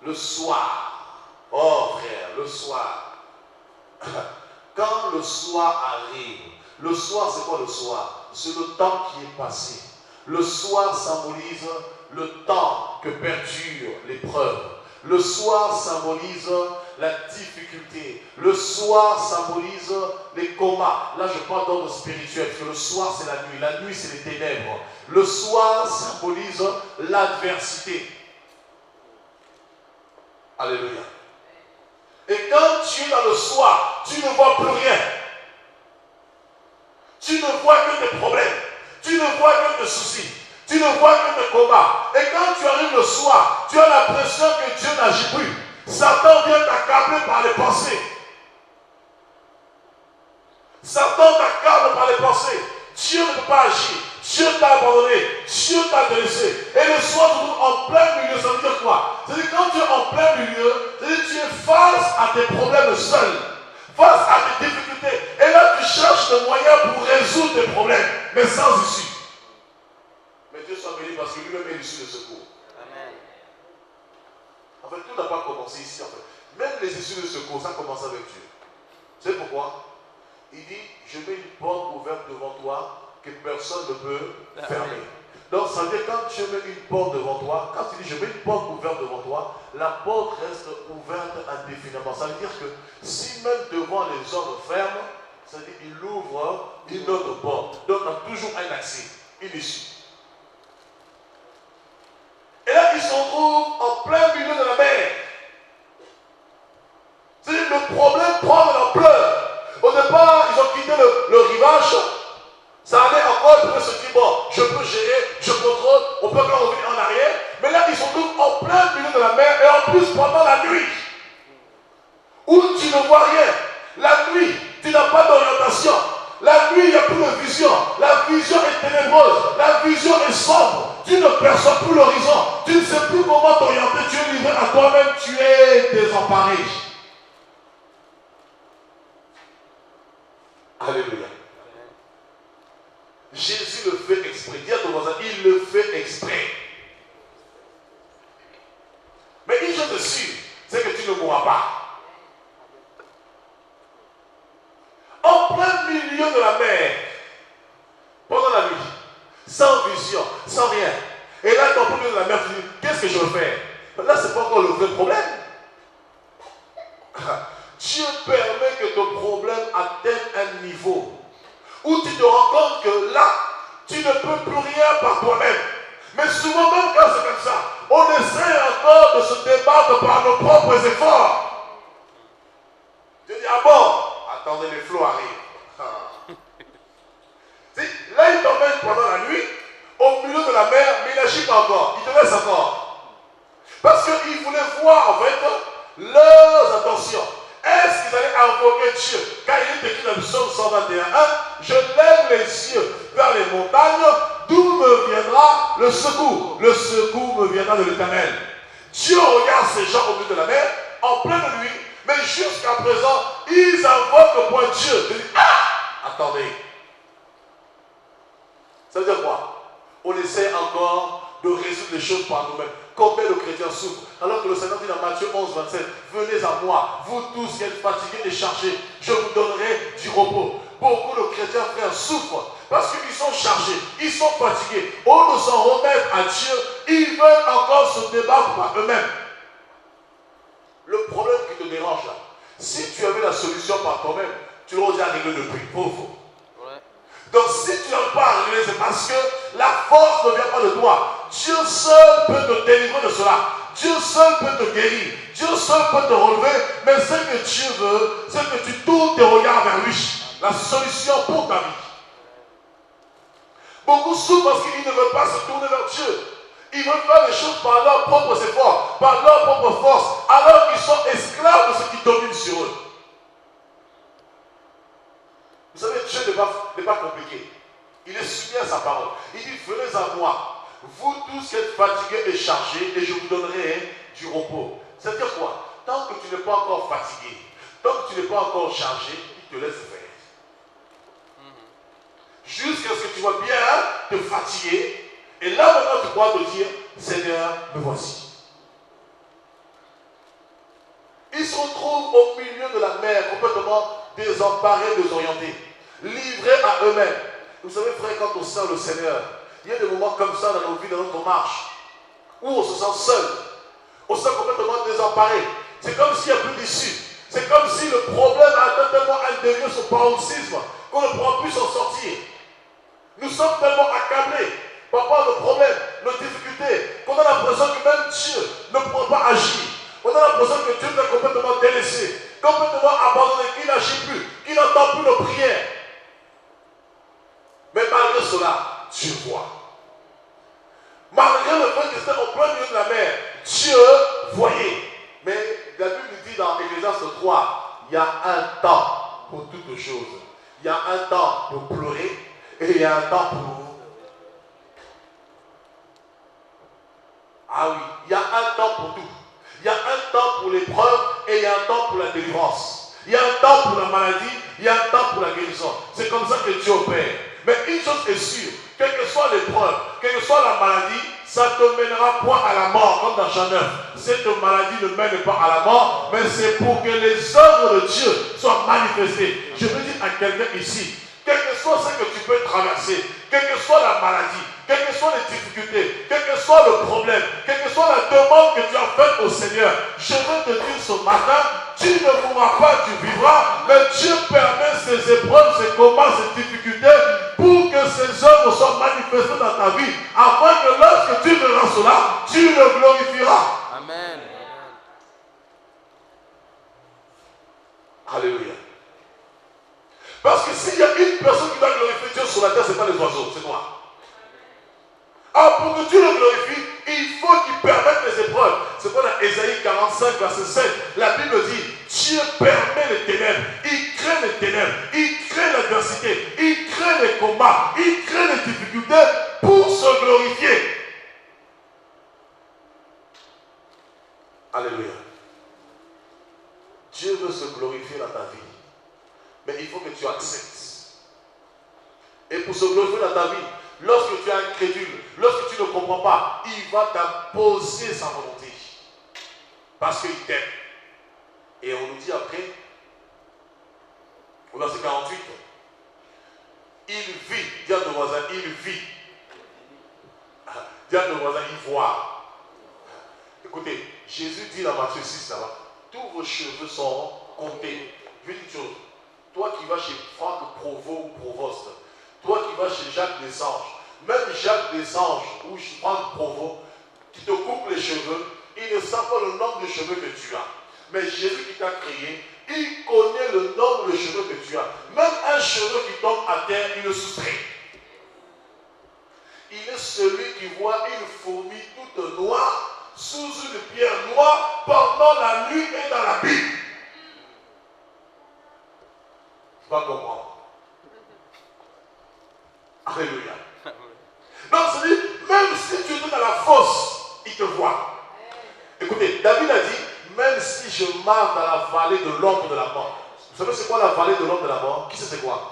Le soir. Oh frère, le soir. Quand le soir arrive, le soir c'est quoi le soir? C'est le temps qui est passé. Le soir symbolise le temps que perdure l'épreuve. Le soir symbolise la difficulté. Le soir symbolise les combats. Là, je parle d'ordre spirituel, parce que le soir, c'est la nuit. La nuit, c'est les ténèbres. Le soir symbolise l'adversité. Alléluia. Et quand tu es dans le soir, tu ne vois plus rien. Tu ne vois que des problèmes. Tu ne vois que des soucis. Tu ne vois que des combats. Et quand tu arrives le soir, tu as l'impression que Dieu n'agit plus. Satan vient t'accabler par les pensées. Satan t'accable par les pensées. Dieu ne peut pas agir. Dieu t'a abandonné. Dieu t'a délaissé. Et le soir, tu es en plein milieu. Ça veut dire quoi? C'est-à-dire quand tu es en plein milieu, c'est-à-dire que tu es face à tes problèmes seul. Face à tes difficultés. Et là, tu cherches des moyens pour résoudre tes problèmes. Mais sans issue. Mais Dieu soit béni parce que lui-même est l'issue de secours. Amen. En fait, tout n'a pas commencé ici. En fait. Même les issues de secours, ça commence avec Dieu. Vous savez pourquoi? Il dit, je mets une porte ouverte devant toi que personne ne peut fermer. Donc, ça veut dire quand tu mets une porte devant toi, quand tu dis je mets une porte ouverte devant toi, la porte reste ouverte indéfiniment. Ça veut dire que si même devant les hommes ferment, ça veut dire qu'il ouvre une autre porte. Donc, on a toujours un accès, une issue. Et là, ils se retrouvent en plein milieu de la mer. C'est-à-dire que le problème prend de l'ampleur. Au départ, ils ont quitté le rivage. Ça allait encore, ils pouvaient se dire, bon, je peux gérer, je contrôle, on peut encore revenir en arrière. Mais là, ils sont tous en plein milieu de la mer, et en plus pendant la nuit, où tu ne vois rien. La nuit, tu n'as pas d'orientation. La nuit, il n'y a plus de vision. La vision est ténébreuse. La vision est sombre. Tu ne perçois plus l'horizon. Tu ne sais plus comment t'orienter. Tu es livré à toi-même. Tu es désemparé. Alléluia. Jésus le fait exprès. Dis à ton voisin, il le fait exprès. Mais une chose est sûre, c'est que tu ne mourras pas. En plein milieu de la mer, pendant la nuit, sans vision, sans rien. Et là, dans le milieu de la mer, tu dis, qu'est-ce que je veux faire? Là, ce n'est pas encore le vrai problème. Dieu permet que ton problème atteigne un niveau où tu te rends compte que là, tu ne peux plus rien par toi-même. Mais souvent, même quand c'est comme ça, on essaie encore de se débattre par nos propres efforts. Tu dis, ah bon? Attendez, les flots arrivent. Là, il t'emmène pendant la nuit, au milieu de la mer, mais il n'agit pas encore. Il te laisse encore. Parce qu'il voulait voir, en fait, leurs intentions. invoqué Dieu. Quand il est écrit dans le psaume 121, je lève les yeux vers les montagnes, d'où me viendra le secours. Le secours me viendra de l'Éternel. Dieu regarde ces gens au milieu de la mer, en pleine nuit, mais jusqu'à présent, ils invoquent le point Dieu. Ils disent, attendez. Ça veut dire quoi? On essaie encore de résoudre les choses par nous-mêmes. Combien de chrétiens souffrent? Alors que le Seigneur dit dans Matthieu 11, 27, venez à moi, vous tous qui êtes fatigués et chargés, je vous donnerai du repos. Beaucoup de chrétiens, frères, souffrent parce qu'ils sont chargés, ils sont fatigués. Au lieu de s'en remettre à Dieu, ils veulent encore se débattre par eux-mêmes. Le problème qui te dérange là, si tu avais la solution par toi-même, tu l'aurais déjà réglé depuis. Faux. Donc si tu n'arrives pas à régler, c'est parce que la force ne vient pas de toi. Dieu seul peut te délivrer de cela. Dieu seul peut te guérir. Dieu seul peut te relever. Mais ce que Dieu veut, c'est que tu tournes tes regards vers lui. La solution pour ta vie. Beaucoup souffrent parce qu'ils ne veulent pas se tourner vers Dieu. Ils veulent faire les choses par leurs propres efforts, par leur propre force, alors qu'ils sont esclaves de ce qui domine sur eux. Vous savez, Dieu n'est pas compliqué. Il est soumis à sa parole. Il dit, venez à moi, vous tous qui êtes fatigués et chargés, et je vous donnerai du repos. C'est-à-dire quoi? Tant que tu n'es pas encore fatigué, tant que tu n'es pas encore chargé, il te laisse faire. Jusqu'à ce que tu vois bien te fatiguer, et là maintenant tu pourras te dire, Seigneur, me voici. Ils se retrouvent au milieu de la mer, complètement désemparés, désorientés, livrés à eux-mêmes. Vous savez, frère, quand on sert le Seigneur, il y a des moments comme ça dans nos vies, dans notre marche, où on se sent seul, on se sent complètement désemparé. C'est comme s'il n'y a plus d'issue. C'est comme si le problème a atteint tellement un degré, ce paroxysme, qu'on ne pourra plus s'en sortir. Nous sommes tellement accablés par rapport à nos problèmes, nos difficultés, qu'on a l'impression que même Dieu ne pourra pas agir. On a l'impression que Dieu nous a complètement délaissés, complètement abandonnés, qu'il n'agit plus, qu'il n'entend plus nos prières. Mais malgré cela, Dieu voit. Malgré le fait que c'était au plein milieu de la mer, Dieu voyait. Mais la Bible dit dans Ecclésiaste 3, il y a un temps pour toutes choses. Il y a un temps pour pleurer et il y a un temps pour... Ah oui, il y a un temps pour tout. Il y a un temps pour l'épreuve et il y a un temps pour la délivrance. Il y a un temps pour la maladie, il y a un temps pour la guérison. C'est comme ça que Dieu opère. Mais une chose est sûre, quelle que soit l'épreuve, quelle que soit la maladie, ça ne te mènera point à la mort, comme dans Jean 9. Cette maladie ne mène pas à la mort, mais c'est pour que les œuvres de Dieu soient manifestées. Je veux dire à quelqu'un ici, quel que soit ce que tu peux traverser, quelle que soit la maladie, quelles que soient les difficultés, quel que soit le problème, quelle que soit la demande que tu as faite au Seigneur, je veux te dire ce matin, tu ne mourras pas, tu vivras, mais Dieu permet ces épreuves, ces combats, ces difficultés pour que ces œuvres soient manifestées dans ta vie, afin que lorsque tu verras cela, tu le glorifieras. Amen. Alléluia. Parce que s'il y a une personne qui va glorifier Dieu sur la terre, ce n'est pas les oiseaux, c'est toi. Alors pour que Dieu le glorifie, il faut qu'il permette les épreuves. C'est quoi dans Ésaïe 45, verset 7, la Bible dit, Dieu permet les ténèbres, il crée les ténèbres, il crée l'adversité, il crée les combats, il crée les difficultés pour se glorifier. Alléluia. Dieu veut se glorifier dans ta vie. Mais il faut que tu acceptes. Et pour se glorifier dans ta vie, lorsque tu es incrédule, lorsque tu ne comprends pas, il va t'imposer sa volonté. Parce qu'il t'aime. Et on nous dit après, au verset 48, il vit, dis à ton voisin, il vit. Dis à ton voisin, il voit. Écoutez, Jésus dit dans Matthieu 6 là-bas, tous vos cheveux sont comptés. Je vais dire une chose. Toi qui vas chez Franck Provost ou Provost, toi qui vas chez Jacques Dessanges, même Jacques Dessanges ou Franck Provost, qui te coupe les cheveux, il ne sait pas le nombre de cheveux que tu as. Mais Jésus qui t'a créé, il connaît le nombre de cheveux que tu as. Même un cheveu qui tombe à terre, il le soustrait. Il est celui qui voit une fourmi toute noire sous une pierre noire pendant la nuit et dans la Bible. va comprendre. Alléluia. Donc, c'est-à-dire, même si tu es dans la fosse, il te voit. Écoutez, David a dit, même si je marche dans la vallée de l'ombre de la mort. Vous savez c'est quoi la vallée de l'ombre de la mort? Qui sait c'est quoi?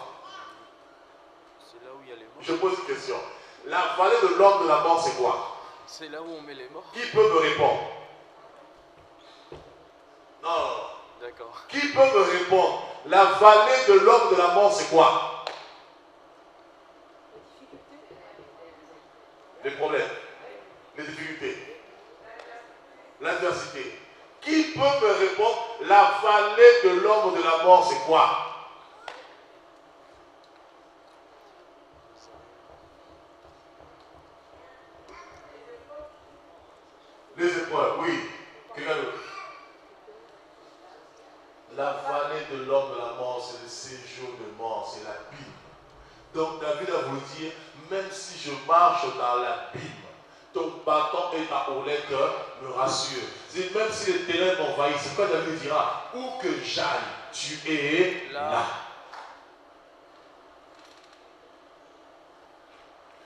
C'est là où il y a les morts. Je pose une question. La vallée de l'ombre de la mort, c'est quoi? C'est là où on met les morts. Qui peut me répondre? Non. D'accord. Qui peut me répondre? La vallée de l'ombre de la mort, c'est quoi? Les problèmes, les difficultés, l'adversité. Qui peut me répondre? La vallée de l'ombre de la mort, c'est quoi? Les épreuves, oui. Quelqu'un d'autre? La vallée de l'ombre de la mort, c'est le séjour de mort, c'est l'abîme. Donc David a voulu dire, même si je marche dans l'abîme, ton bâton et ta houlette me rassurent. C'est même si les ténèbres m'envahissent, c'est quoi David dira? Où que j'aille, tu es là.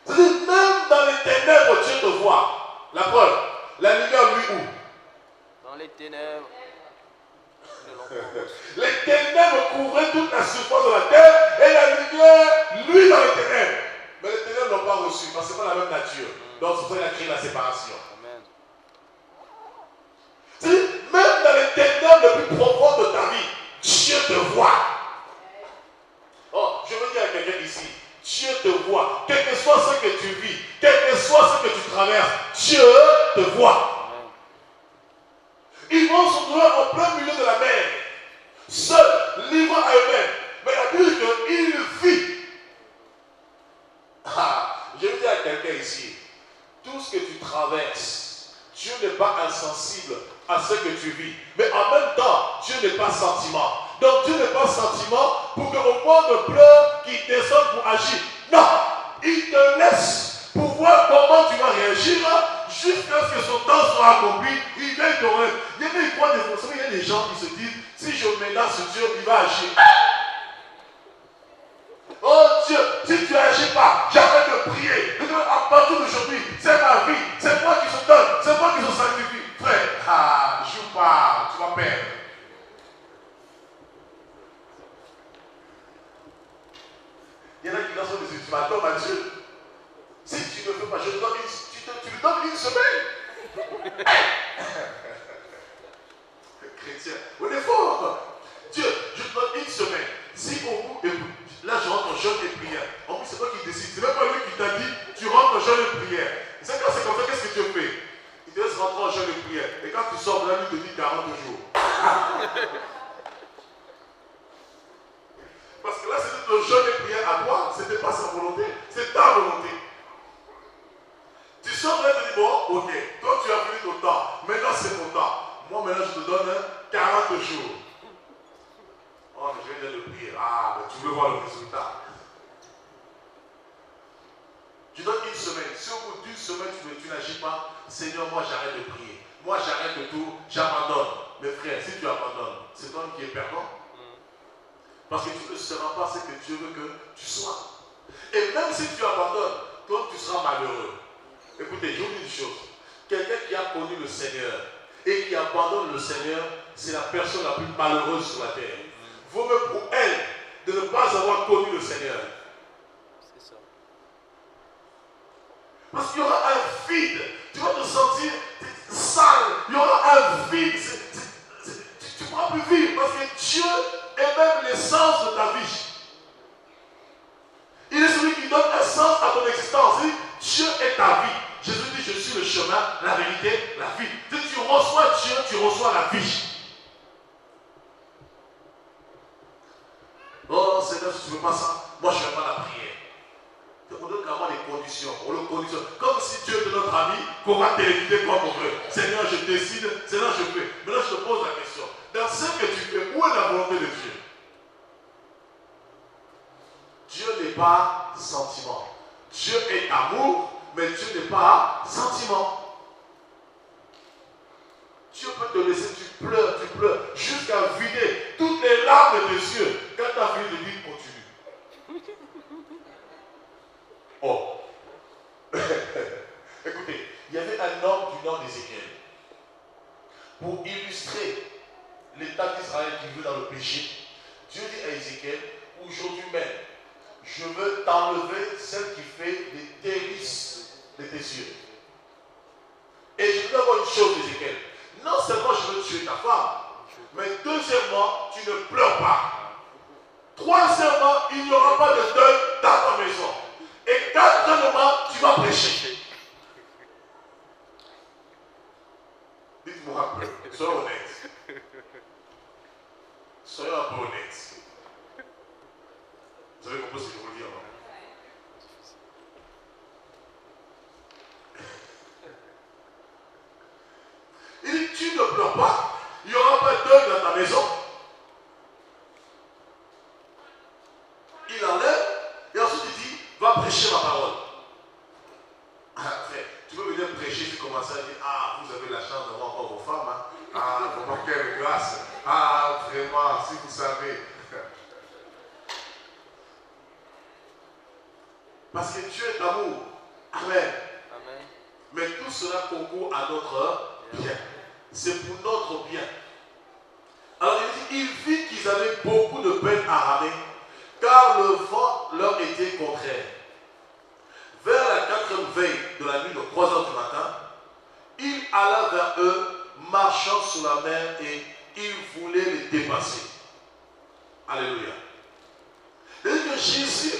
C'est-à-dire, même dans les ténèbres, Dieu te voit. La preuve, la lumière, lui, où? Dans les ténèbres. Les ténèbres couvraient toute la surface de la terre et la lumière, lui, dans les ténèbres. Mais les ténèbres n'ont pas reçu parce que ce n'est pas la même nature. Donc c'est pour ça qu'il a créé la séparation. Amen. Même dans les ténèbres les plus profondes de ta vie, Dieu te voit. Oh, je veux dire à quelqu'un ici, Dieu te voit. Quel que soit ce que tu vis, quel que soit ce que tu traverses, Dieu te voit. Ils vont se trouver en plein milieu de la mer, seuls, livrés à eux-mêmes. Mais la Bible dit qu'il vit. Je veux dire à quelqu'un ici, tout ce que tu traverses, Dieu n'est pas insensible à ce que tu vis. Mais en même temps, Dieu n'est pas sentiment. Donc Dieu n'est pas sentiment pour qu'au point de pleurs qu'il descende pour agir. Non, il te laisse pour voir comment tu vas réagir jusqu'à ce que son temps soit accompli. Il vient te rêve. Il y a des gens qui se disent, si je menace Dieu, il va agir. Oh Dieu, si tu n'agis pas, j'arrête de prier. À partir d'aujourd'hui, c'est ma vie. C'est moi qui se donne. C'est moi qui se sacrifie. Frère, joue pas, tu vas perdre. Il y en a qui lancent des ultimatums à Dieu. Si tu ne fais pas, je te donne tu lui donnes une semaine. Chrétien, on est fort. Dieu, je te donne une semaine. Si au bout, là je rentre en jeûne et prière. En plus, c'est toi qui décides. C'est même pas lui qui t'a dit, tu rentres en jeûne et prière. C'est quand c'est comme ça, qu'est-ce que tu fais? Il te laisse rentrer en jeûne et prière. Et quand tu sors de là, il te dit 40 jours. Parce que là, c'était le jeûne et prière à toi. Ce n'était pas sa volonté, c'est ta volonté. Tu sors de là et tu dis, bon, ok, toi tu as fini ton temps. Maintenant, c'est mon temps. Moi, maintenant, je te donne 40 jours. Oh, mais je viens de prier. Ah, mais tu veux voir le résultat. Tu donnes une semaine. Si au bout d'une semaine, tu n'agis pas, Seigneur, moi, j'arrête de prier. Moi, j'arrête de tout. J'abandonne. Mais frère, si tu abandonnes, c'est toi qui es perdant. Parce que tu ne seras pas ce que Dieu veut que tu sois. Et même si tu abandonnes, toi, tu seras malheureux. Écoutez, je vous dis une chose. Quelqu'un qui a connu le Seigneur et qui abandonne le Seigneur, c'est la personne la plus malheureuse sur la terre. Vaut mieux pour elle de ne pas avoir connu le Seigneur. C'est ça. Parce qu'il y aura un vide. Tu vas te sentir sale. Il y aura un vide. Tu ne pourras plus vivre parce que Dieu est même l'essence de ta vie. Il est celui qui donne un sens à ton existence. Dieu est ta vie. Jésus dit, je suis le chemin, la vérité, la vie. Si tu reçois Dieu, tu reçois la vie. Oh Seigneur, si tu ne veux pas ça, moi je ne fais pas la prière. On donne vraiment des conditions. On le conditionne. Comme si Dieu était notre ami, qu'on va téléviser comme on veut. Seigneur, je décide, Seigneur, je fais. Maintenant, je te pose la question. Dans ce que tu fais, où est la volonté de Dieu? Dieu n'est pas sentiment. Dieu est amour, mais Dieu n'est pas sentiment. Dieu peut te laisser, tu pleures, jusqu'à vider toutes les larmes de tes yeux. Quand tu as fini de dire, avait un homme du nom d'Ézéchiel. Pour illustrer l'état d'Israël qui vit dans le péché, Dieu dit à Ézéchiel, aujourd'hui même, je veux t'enlever celle qui fait les délices de tes yeux. Et je veux avoir une chose, Ézéchiel. Non seulement je veux tuer ta femme, mais deuxièmement, tu ne pleures pas. Troisièmement, il n'y aura pas de deuil dans ta maison. Et quatrièmement, tu vas prêcher. Dites-moi un peu, soyez honnête. Soyez un peu honnête. Vous avez compris ce que je vous dis, non? Il dit, tu ne pleures pas. Il n'y aura pas de deuil dans ta maison. Il enlève et ensuite il dit, va prêcher ma parole. Frère, tu peux venir prêcher, tu commences à dire, ah, vous avez la chance d'avoir encore vos femmes. Hein? Ah, vraiment, quelle grâce. Ah, vraiment, si vous savez. Parce que Dieu est d'amour. Amen. Amen. Mais tout cela concourt à notre bien. C'est pour notre bien. Alors il vit qu'ils avaient beaucoup de peine à ramer, car le vent leur était contraire. Vers la 4e veille de la nuit de 3 heures du matin, il alla vers eux, marchant sur la mer, et il voulait les dépasser. Alléluia. C'est-à-dire que Jésus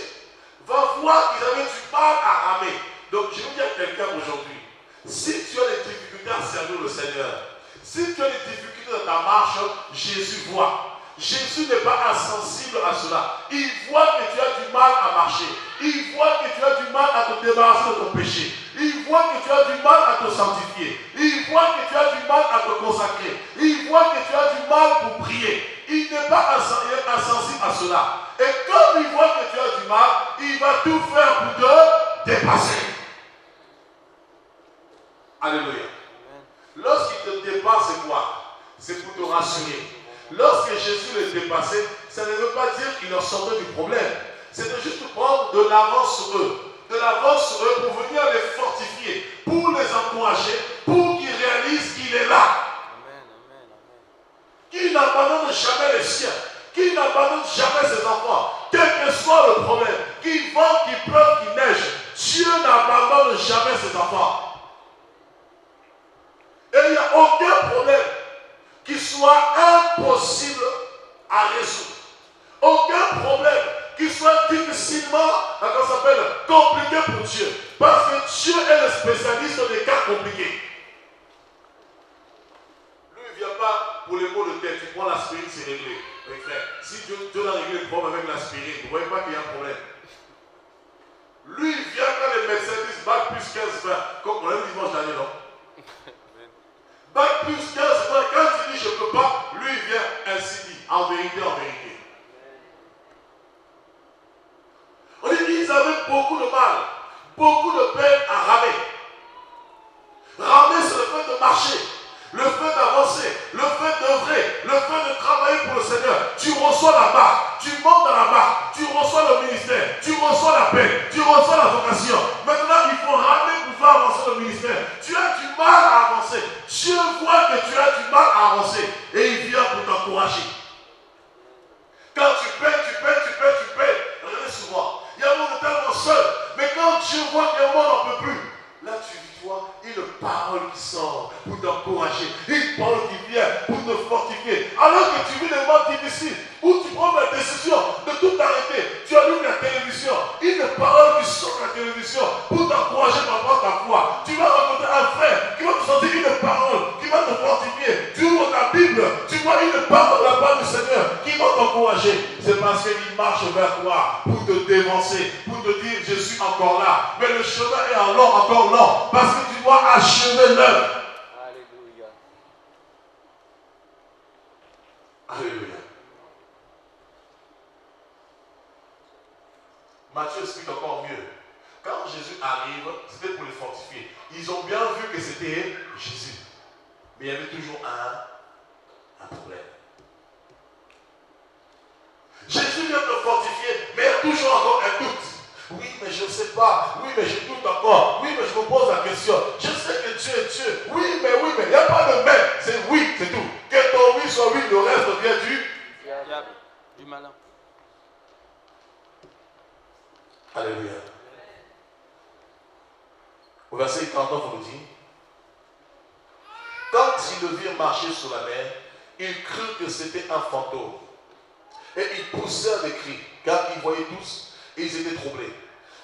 va voir qu'ils avaient du mal à ramer. Donc je veux dire à quelqu'un aujourd'hui, si tu as des difficultés à servir le Seigneur, si tu as des difficultés dans ta marche, Jésus voit. Jésus n'est pas insensible à cela. Il voit que tu as du mal à marcher. Il voit que tu as du mal à te débarrasser de ton péché. Il voit que tu as du mal à te sanctifier. Il voit que tu as du mal à te consacrer. Il voit que tu as du mal pour prier. Il n'est pas insensible à cela. Et comme il voit que tu as du mal, il va tout faire pour te dépasser. Alléluia. Lorsqu'il te dépasse, c'est quoi? C'est pour te rassurer. Lorsque Jésus les dépassait, ça ne veut pas dire qu'il leur sortait du problème. C'était juste prendre de l'avance sur eux. De l'avance sur eux pour venir les fortifier, pour les encourager, pour qu'ils réalisent qu'il est là. Amen, amen, amen. Qu'il n'abandonne jamais les siens. Qu'il n'abandonne jamais ses enfants. Quel que soit le problème, qu'il vente, qu'il pleuve, qu'il neige, Dieu n'abandonne jamais ses enfants. Et il n'y a aucun problème qui soit impossible à résoudre. Aucun problème qui soit difficilement, comment ça s'appelle, compliqué pour Dieu. Parce que Dieu est le spécialiste des cas compliqués. Lui, il ne vient pas pour les maux de tête. Tu prends l'aspirine, c'est réglé. Mais frère, si Dieu a réglé le problème avec l'aspirine, vous ne voyez pas qu'il y a un problème. Lui, il vient quand les médecins disent bac plus 15, 20. Comme on l'a dit dimanche dernier, non? Bac plus 15, 20. Quand il dit je ne peux pas, lui, il vient ainsi dit. En vérité, en vérité. On dit qu'ils avaient beaucoup de mal, beaucoup de peine à ramer. Ramer, c'est le fait de marcher, le fait d'avancer, le fait d'œuvrer, le fait de travailler pour le Seigneur. Tu reçois la barque, tu montes dans la barque, tu reçois le ministère, tu reçois la paix, tu reçois la vocation. Maintenant, il faut ramer pour faire avancer le ministère. Tu as du mal à avancer. Dieu voit que tu as du mal à avancer et il vient pour t'encourager. Quand tu paies, regardez souvent. Il y a un monde tellement seul. Mais quand Dieu voit qu'il y a un monde n'en peut plus, là tu dis toi, une parole qui sort pour t'encourager, une parole qui vient pour te fortifier. Alors que tu vis des moments difficiles où tu prends la décision de tout arrêter, tu allumes la télévision, une parole qui sort de la télévision pour t'encourager par rapport à ta foi. Tu vas rencontrer un frère qui va te sortir une parole qui va te fortifier. Tu ouvres ta Bible, tu vois une parole de la part du Seigneur qui va t'encourager. C'est parce qu'il marche vers toi pour te dévancer, pour te dire je suis encore là. Mais le chemin est encore long parce que tu dois achever l'œuvre. Alléluia. Alléluia. Matthieu explique encore mieux. Quand Jésus arrive, c'était pour les fortifier. Ils ont bien vu que c'était Jésus. Mais il y avait toujours un problème. Jésus vient te fortifier, mais il y a toujours encore un doute. Oui, mais je ne sais pas. Oui, mais je doute encore. Oui, mais je me pose la question. Je sais que Dieu Dieu. Oui, mais il n'y a pas de mais. C'est oui, c'est tout. Que ton oui soit oui, le reste vient du diable, du malin. Alléluia. Au verset 39, on nous dit, quand ils le virent marcher sur la mer, ils crurent que c'était un fantôme. Et ils poussèrent des cris, car ils voyaient tous et ils étaient troublés.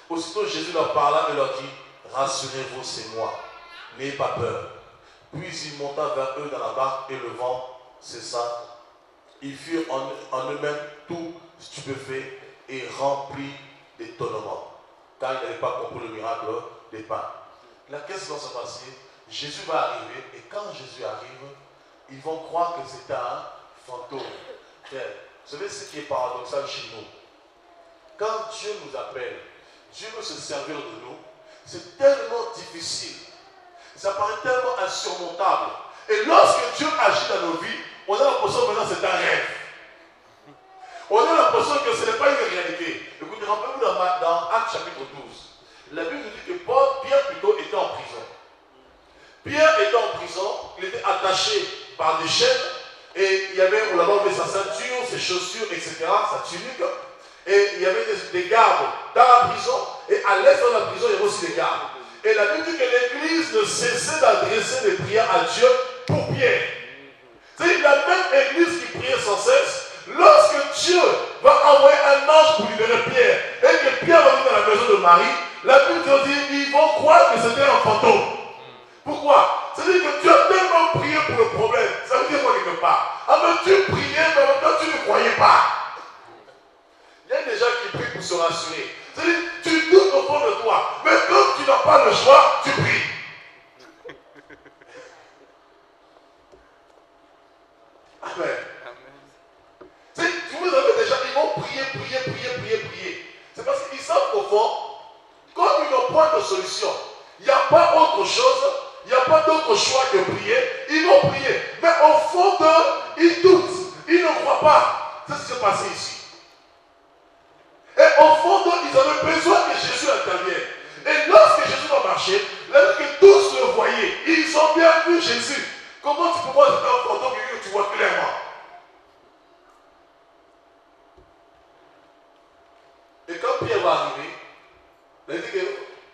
Aussitôt Jésus leur parla et leur dit, rassurez-vous, c'est moi, n'ayez pas peur. Puis il monta vers eux dans la barque et le vent cessa. Ils furent en eux-mêmes tout stupéfaits et remplis d'étonnement, car ils n'avaient pas compris le miracle des pains. Là, qu'est-ce qui va se passer? Jésus va arriver, et quand Jésus arrive, ils vont croire que c'est un fantôme. Frère, vous savez ce qui est paradoxal chez nous? Quand Dieu nous appelle, Dieu veut se servir de nous, c'est tellement difficile, ça paraît tellement insurmontable. Et lorsque Dieu agit dans nos vies, on a l'impression que maintenant c'est un rêve. On a l'impression que ce n'est pas une réalité. Écoutez, rappelez-vous dans Actes chapitre 12, la Bible nous dit que Pierre plutôt était en prison. Pierre était en prison, il était attaché par des chaînes, et il y avait, on l'avait enlevé sa ceinture, ses chaussures, etc., sa tunique, et il y avait des gardes dans la prison, et à l'est de la prison, il y avait aussi des gardes. Et la Bible dit que l'Église ne cessait d'adresser des prières à Dieu pour Pierre. C'est la même Église qui priait sans cesse. Lorsque Dieu va envoyer un ange pour libérer Pierre, et que Pierre va venir dans la maison de Marie, la Bible dit ils vont croire que c'était un fantôme. Pourquoi? C'est-à-dire que tu as tellement prié pour le problème. Ça veut dire quoi quelque part? Alors tu priais, mais en même temps tu ne croyais pas. Il y a des gens qui prient pour se rassurer. C'est-à-dire tu doutes au fond de toi, mais comme tu n'as pas le choix, tu pries. Amen. Vous avez déjà, ils vont prier. C'est parce qu'ils savent qu'au fond, comme ils n'ont pas de solution, il n'y a pas autre chose, il n'y a pas d'autre choix que prier, ils vont prier. Mais au fond d'eux, ils doutent, ils ne croient pas. C'est ce qui s'est passé ici. Et au fond d'eux, ils avaient besoin que Jésus intervienne. Et lorsque Jésus va marcher, là que tous le voyaient, ils ont bien vu Jésus. Comment tu peux voir un fantôme que tu vois clairement? Et quand Pierre va arriver, il dit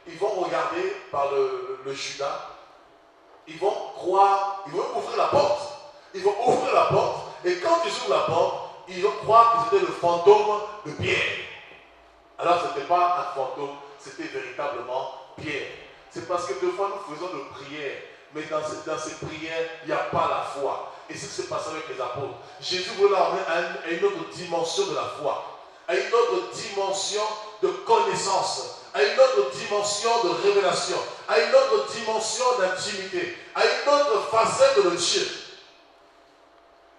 qu'ils vont regarder par le Judas, ils vont croire, ils vont ouvrir la porte. Ils vont ouvrir la porte, et quand ils ouvrent la porte, ils vont croire que c'était le fantôme de Pierre. Alors ce n'était pas un fantôme, c'était véritablement Pierre. C'est parce que deux fois nous faisons de prières, mais dans ces prières, il n'y a pas la foi. Et c'est ce qui s'est passé avec les apôtres. Jésus voulait emmener à une autre dimension de la foi, à une autre dimension de connaissance, à une autre dimension de révélation, à une autre dimension d'intimité, à une autre facette de Dieu.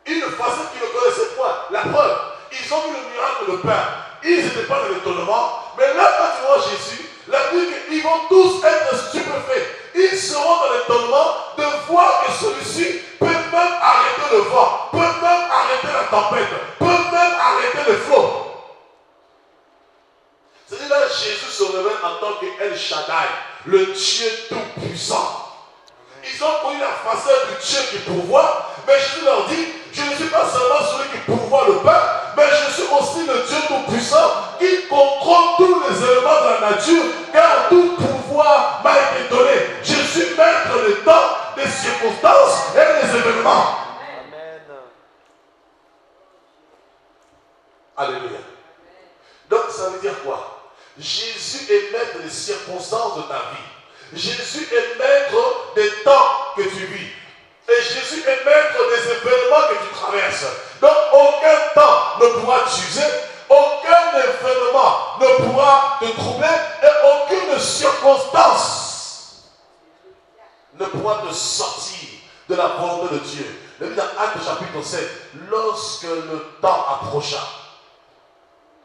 Une facette qu'ils ne connaissaient pas. La preuve, ils ont vu le miracle de pain. Ils n'étaient pas dans l'étonnement. Mais là, quand tu vois Jésus, la Bible dit qu'ils vont tous être stupéfaits. Ils seront dans l'étonnement de voir que celui-ci peut même arrêter le vent, peut même arrêter la tempête, peut même arrêter le flot. C'est-à-dire là, Jésus se révèle en tant que El Shaddai, le Dieu tout-puissant. Ils ont connu la facette du Dieu qui pourvoit, mais Jésus leur dit, je ne suis pas seulement celui qui pourvoit le pain, mais je suis aussi le Dieu tout-puissant qui contrôle tous les éléments de la nature, car tout pouvoir m'a été donné. Je suis maître des temps, des circonstances et des événements. Amen. Alléluia. Donc ça veut dire quoi? Jésus est maître des circonstances de ta vie. Jésus est maître des temps que tu vis. Et Jésus est maître des événements que tu traverses. Donc aucun temps ne pourra t'user, aucun événement ne pourra te troubler et aucune circonstance ne pourra te sortir de la volonté de Dieu. Le Bible dans Actes chapitre 7, lorsque le temps approcha,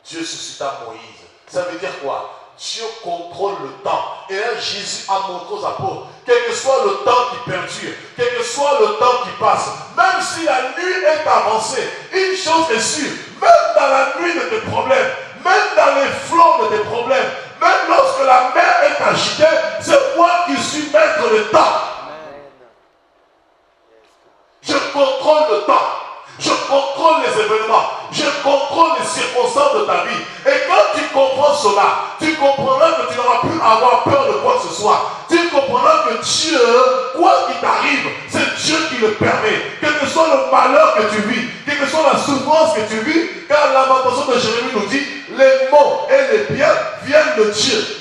Dieu suscita Moïse. Ça veut dire quoi? Dieu contrôle le temps. Et là, Jésus a montré aux apôtres, quel que soit le temps qui perdure, quel que soit le temps qui passe, même si la nuit est avancée, une chose est sûre, même dans la nuit de tes problèmes, même dans les flots de tes problèmes, même lorsque la mer est agitée, c'est moi qui suis maître du temps. l'environnement. Je contrôle les circonstances de ta vie. Et quand tu comprends cela, tu comprendras que tu n'auras plus à avoir peur de quoi que ce soit. Tu comprendras que Dieu, quoi qu'il t'arrive, c'est Dieu qui le permet. Quel que soit le malheur que tu vis, quelle que soit la souffrance que tu vis, car la lamentation de Jérémie nous dit, les maux et les biens viennent de Dieu.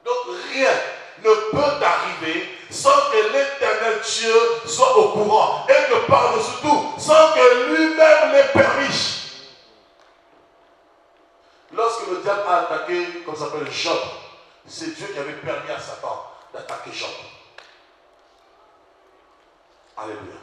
Donc rien ne peut t'arriver sans que l'éternel Dieu soit au courant et que par-dessus tout, sans que lui-même l'ait permis. Lorsque le diable a attaqué, comme ça s'appelle Job, c'est Dieu qui avait permis à Satan d'attaquer Job. Alléluia.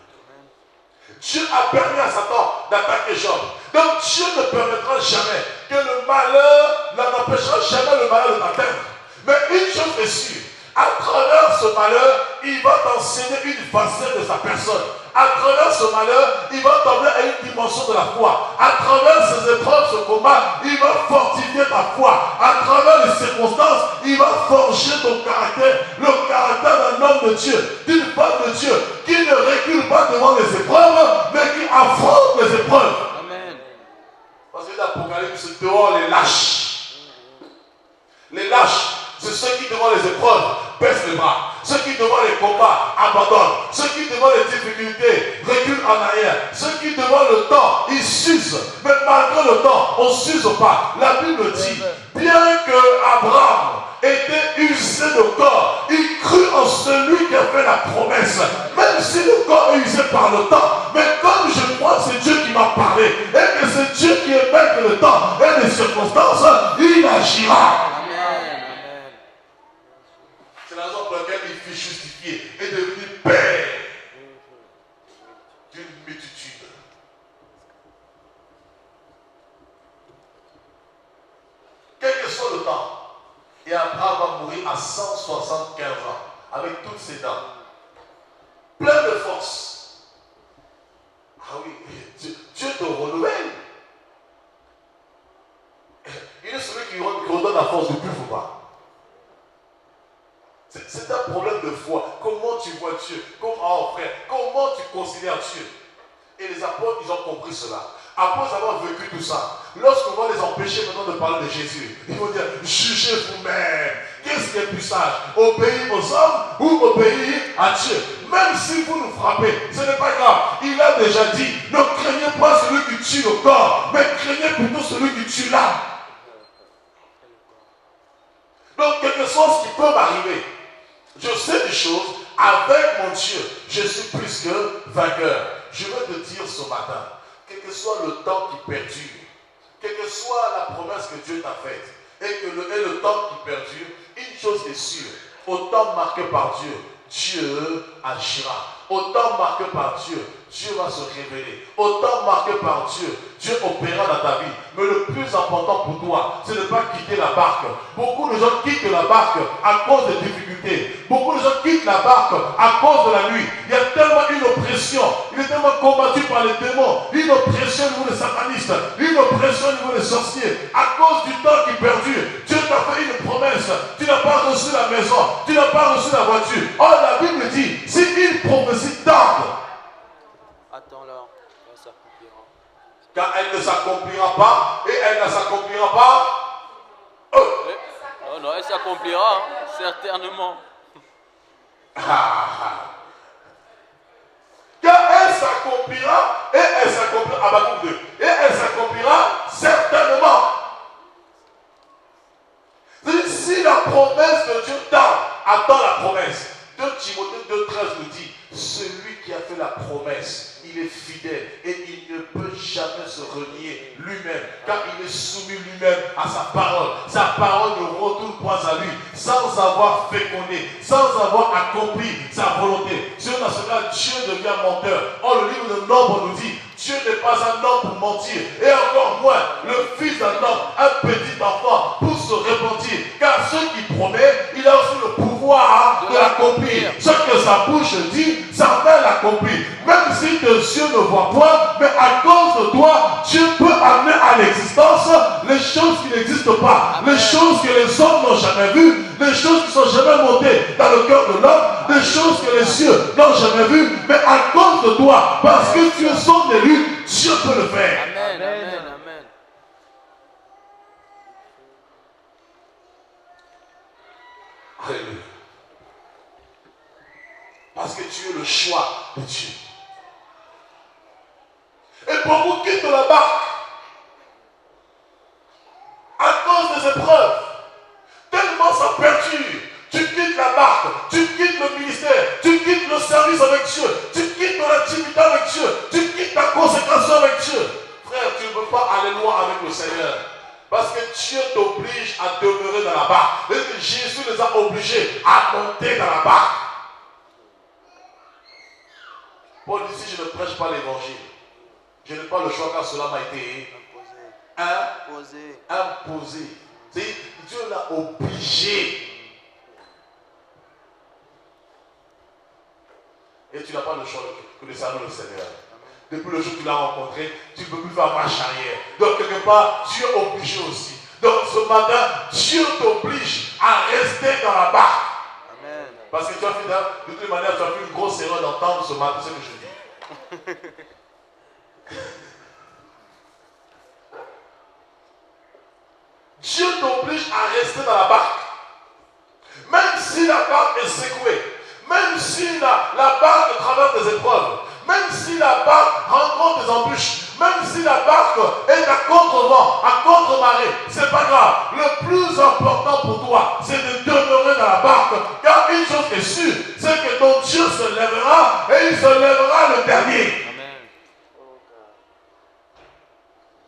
Dieu a permis à Satan d'attaquer Job. Donc Dieu ne permettra jamais que le malheur n'empêchera jamais le malheur de t'atteindre. Mais une chose est sûre, à travers ce malheur, il va t'enseigner une facette de sa personne. À travers ce malheur, il va t'emmener à une dimension de la foi. À travers ces épreuves, ce combat, il va fortifier ta foi. À travers les circonstances, il va forger ton caractère, le caractère d'un homme de Dieu, d'une femme de Dieu, qui ne recule pas devant les épreuves, mais qui affronte les épreuves. Amen. Parce que l'Apocalypse, dehors les lâches. Les lâches, c'est ceux qui devant les épreuves baissent les bras. Ceux qui devant les combats abandonnent. Ceux qui devant les difficultés reculent en arrière. Ceux qui devant le temps, ils s'usent. Mais malgré le temps, on ne s'use pas. La Bible dit, bien que Abraham était usé de corps, il crut en celui qui a fait la promesse. Même si le corps est usé par le temps, mais comme je crois que c'est Dieu qui m'a parlé, et que c'est Dieu qui est maître le temps et les circonstances, il agira. C'est la raison pour laquelle il fut justifié et devenu père d'une multitude. Quel que soit le temps, et Abraham va mourir à 175 ans, avec toutes ses dents, plein de force. Ah oui, Dieu te renouvelle. Il est celui qui redonne la force de plus ou pas. C'est un problème de foi. Comment tu vois Dieu? Comment, frère, comment tu considères Dieu? Et les apôtres, ils ont compris cela. Après avoir vécu tout ça, lorsqu'on va les empêcher maintenant de parler de Jésus, ils vont dire, jugez vous-même. Qu'est-ce qui est plus sage? Obéir aux hommes ou obéir à Dieu? Même si vous nous frappez, ce n'est pas grave. Il a déjà dit, ne craignez pas celui qui tue le corps, mais craignez plutôt celui qui tue l'âme. Donc, quelque chose qui peut m'arriver, je sais des choses, avec mon Dieu, je suis plus que vainqueur. Je veux te dire ce matin, quel que soit le temps qui perdure, quelle que soit la promesse que Dieu t'a faite, et le temps qui perdure, une chose est sûre, au temps marqué par Dieu, Dieu agira. Au temps marqué par Dieu, Dieu va se révéler. Au temps marqué par Dieu, Dieu opérera dans ta vie. Mais le plus important pour toi, c'est de ne pas quitter la barque. Beaucoup de gens quittent la barque à cause des difficultés. Beaucoup de gens quittent la barque à cause de la nuit. Il y a tellement une oppression. Il est tellement combattu par les démons. Une oppression au niveau des satanistes. Une oppression au niveau des sorciers. À cause du temps qui perdure. Dieu t'a fait une promesse. Tu n'as pas reçu la maison. Tu n'as pas reçu la voiture. Or, la Bible dit, si une promesse tarde, attends-la, elle s'accomplira. Car elle ne s'accomplira pas, et elle ne s'accomplira pas. Oh non, elle s'accomplira, certainement. Car elle s'accomplira, et elle s'accomplira, Habakkuk 2, et elle s'accomplira certainement. Si la promesse de Dieu tarde, attends la promesse. 2 Timothée 2,13 nous dit, celui qui a fait la promesse, il est fidèle et il ne peut jamais se renier lui-même, car il est soumis lui-même à sa parole. Sa parole ne retourne pas à lui, sans avoir fécondé, sans avoir accompli sa volonté. Sur dans cela, Dieu devient menteur. Or, le livre de Nombre nous dit, Dieu n'est pas un homme pour mentir, et encore moins le fils d'un homme, un petit enfant, pour se repentir. Car ce qui promet, il a aussi le pouvoir de l'accomplir. Ce que sa bouche dit, ça va l'accomplir. Même si tes yeux ne voient pas, mais à cause de toi, Dieu peut amener à l'existence les choses qui n'existent pas, les choses que les hommes n'ont jamais vues, les choses qui ne sont jamais monté dans le cœur de l'homme, des choses que les cieux n'ont jamais vues, mais à cause de toi, parce que tu es son élu, Dieu peut le faire. Amen, amen, amen. Alléluia. Parce que tu es le choix de Dieu. Et beaucoup quittent la barque à cause des épreuves. Tellement ça perturbe. Tu quittes la barque, tu quittes le ministère, tu quittes le service avec Dieu, tu quittes ton activité avec Dieu, tu quittes ta consécration avec Dieu. Frère, tu ne peux pas aller loin avec le Seigneur. Parce que Dieu t'oblige à demeurer dans la barque. Et Jésus les a obligés à monter dans la barque. Paul dit, si je ne prêche pas l'évangile, je n'ai pas le choix car cela m'a été imposé. Dieu l'a obligé. Et tu n'as pas le choix que de servir le Seigneur. Depuis le jour où tu l'as rencontré, tu ne peux plus faire marche arrière. Donc quelque part, tu es obligé aussi. Donc ce matin, Dieu t'oblige à rester dans la barque. Amen. Parce que tu as fait, de toute manière, tu as fait une grosse erreur d'entendre ce matin ce que je dis. Dieu t'oblige à rester dans la barque. Même si la barque est secouée, même si la barque traverse des épreuves, même si la barque rencontre des embûches, même si la barque est à contre-vent, à contre-marée, c'est pas grave. Le plus important pour toi, c'est de demeurer dans la barque. Car une chose est sûre, c'est que ton Dieu se lèvera et il se lèvera le dernier. Amen.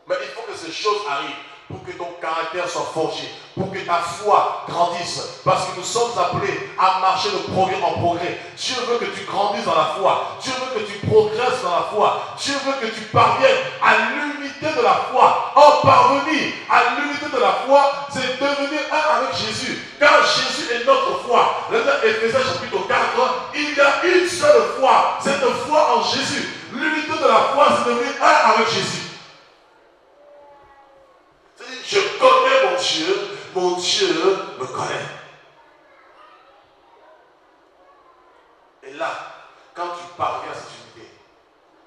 Mais il faut que ces choses arrivent pour que ton caractère soit forgé, pour que ta foi grandisse. Parce que nous sommes appelés à marcher de progrès en progrès. Dieu veut que tu grandisses dans la foi. Dieu veut que tu progresses dans la foi. Dieu veut que tu parviennes à l'unité de la foi. En parvenir à l'unité de la foi, c'est devenir un avec Jésus. Car Jésus est notre foi. Dans Éphésiens chapitre 4, il y a une seule foi. Cette foi en Jésus. L'unité de la foi, c'est devenir un avec Jésus. Je connais mon Dieu me connaît. Et là, quand tu parviens à cette unité,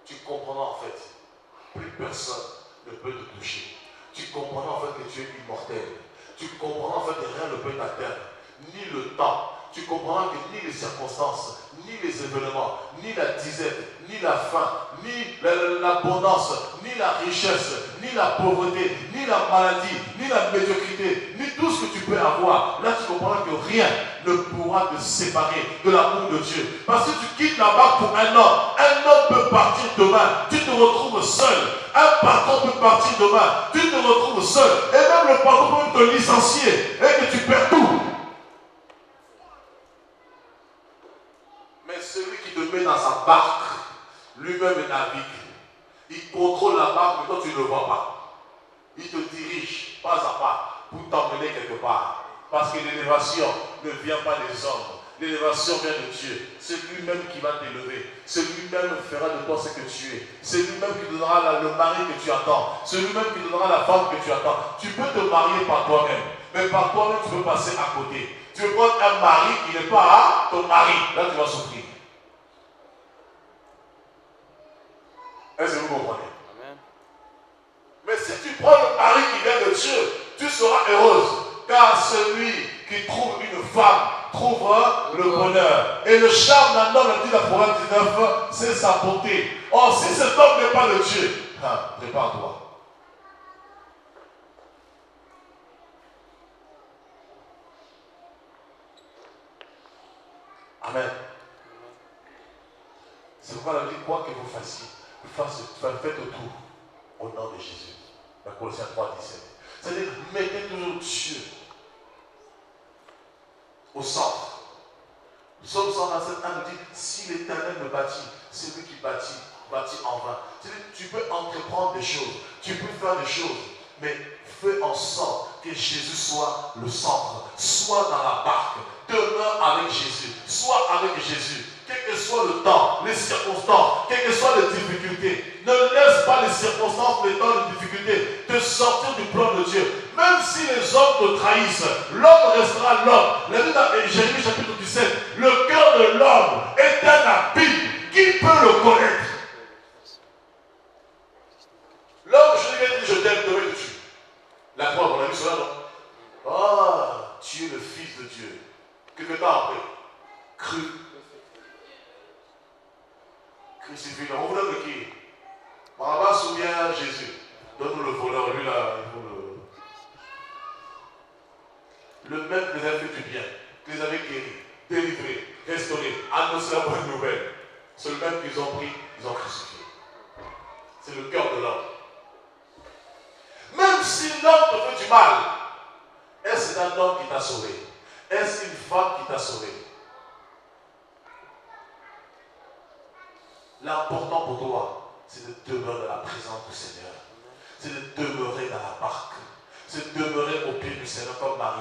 tu comprendras en fait, plus personne ne peut te toucher. Tu comprendras en fait que tu es immortel. Tu comprendras en fait que rien ne peut t'atteindre, ni le temps. Tu comprendras que ni les circonstances, ni les événements, ni la disette, ni la faim, ni l'abondance, ni la richesse, ni la pauvreté, ni la maladie, ni la médiocrité, ni tout ce que tu peux avoir. Là, tu comprendras que rien ne pourra te séparer de l'amour de Dieu. Parce que tu quittes la barque pour un homme peut partir demain, tu te retrouves seul. Un patron peut partir demain, tu te retrouves seul. Et même le patron peut te licencier et que tu perds tout. Mais celui qui te met dans sa barque, lui-même navigue. Il contrôle la barque, mais toi tu ne le vois pas. Il te dirige pas à pas pour t'emmener quelque part. Parce que l'élévation ne vient pas des hommes. L'élévation vient de Dieu. C'est lui-même qui va t'élever. C'est lui-même qui fera de toi ce que tu es. C'est lui-même qui donnera le mari que tu attends. C'est lui-même qui donnera la femme que tu attends. Tu peux te marier par toi-même. Mais par toi-même, tu peux passer à côté. Tu peux prendre un mari qui n'est pas ton mari. Là, tu vas souffrir. Est-ce que vous comprenez? Amen. Mais si tu prends le mari qui vient de Dieu, tu seras heureuse. Car celui qui trouve une femme trouvera le bonheur. Et le charme d'un homme, dit la Proverbe 19, c'est sa beauté. Or, si cet homme n'est pas de Dieu, prépare-toi. Amen. C'est pourquoi la Bible dit quoi que vous fassiez. Faites tout au nom de Jésus. Dans Colossiens 3, 17. C'est-à-dire, mettez toujours Dieu au centre. Psaume 127, 1 nous dit, si l'Éternel me bâtit, c'est lui qui bâtit en vain. C'est-à-dire, tu peux entreprendre des choses, tu peux faire des choses, mais fais en sorte que Jésus soit le centre. Sois dans la barque, demeure avec Jésus, sois avec Jésus. Quel que soit le temps, les circonstances, quelles que soient les difficultés, ne laisse pas les circonstances, les temps, les difficultés te sortir du plan de Dieu. Même si les hommes te trahissent, l'homme restera l'homme. La Bible dans Jérémie chapitre 17, le cœur de l'homme est un abîme. Qui peut le connaître? L'homme, je lui ai dit, je t'aime, demain te tue. La preuve, on a vu cela, non? Ah, tu es le Fils de Dieu. Quelque temps après, crucifié. On vous donne le qui? Barabbas ou bien Jésus? Donne-nous le voleur, lui là, il faut le même que les avait fait du bien, que les avait guéris, délivrés, restaurés, annoncé la bonne nouvelle. C'est le même qu'ils ont pris, ils ont crucifié. C'est le cœur de l'homme. Même si l'homme te fait du mal, est-ce que c'est un homme qui t'a sauvé? Est-ce une femme qui t'a sauvé? L'important pour toi, c'est de demeurer dans la présence du Seigneur. C'est de demeurer dans la barque. C'est de demeurer au pied du Seigneur comme Marie.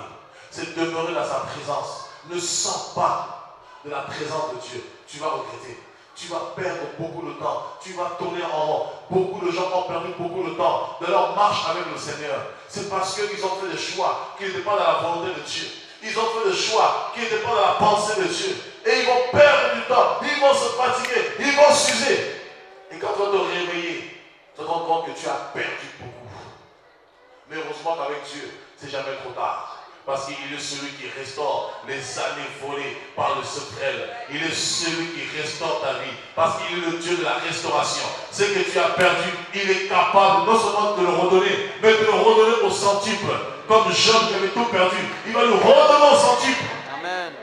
C'est de demeurer dans sa présence. Ne sors pas de la présence de Dieu. Tu vas regretter. Tu vas perdre beaucoup de temps. Tu vas tourner en rond. Beaucoup de gens ont perdu beaucoup de temps de leur marche avec le Seigneur. C'est parce qu'ils ont fait des choix qui n'étaient pas dans la volonté de Dieu. Ils ont fait des choix qui n'étaient pas dans la pensée de Dieu. Et ils vont perdre du temps. Ils vont se fatiguer. Ils vont s'user. Et quand tu vas te réveiller, tu te rends compte que tu as perdu beaucoup. Mais heureusement qu'avec Dieu, c'est jamais trop tard. Parce qu'il est celui qui restaure les années volées par le secret. Il est celui qui restaure ta vie. Parce qu'il est le Dieu de la restauration. Ce que tu as perdu, il est capable non seulement de te le redonner, mais de le redonner au centuple. Comme Job qui avait tout perdu, il va le redonner au centuple. Amen.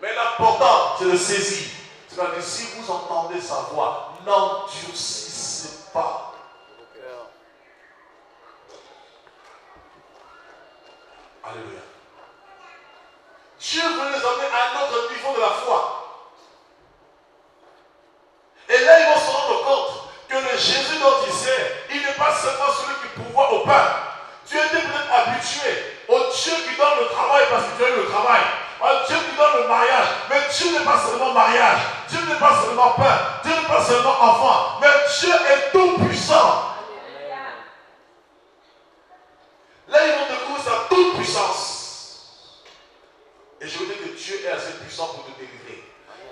Mais l'important, c'est de saisir. C'est-à-dire que si vous entendez sa voix, n'endurcissez pas. Alléluia. Dieu veut les emmener à un autre niveau de la foi. Et là, ils vont se rendre compte que le Jésus dont ils servent, il n'est pas seulement celui qui pourvoit au pain. Tu étais peut-être habitué au Dieu qui donne le travail parce que tu as eu le travail. Au Dieu qui donne le mariage. Mais Dieu n'est pas seulement mariage. Dieu n'est pas seulement pain. Dieu n'est pas seulement enfant. Mais Dieu est tout puissant. Là, ils vont découvrir sa toute puissance. Et je veux dire que Dieu est assez puissant pour te délivrer.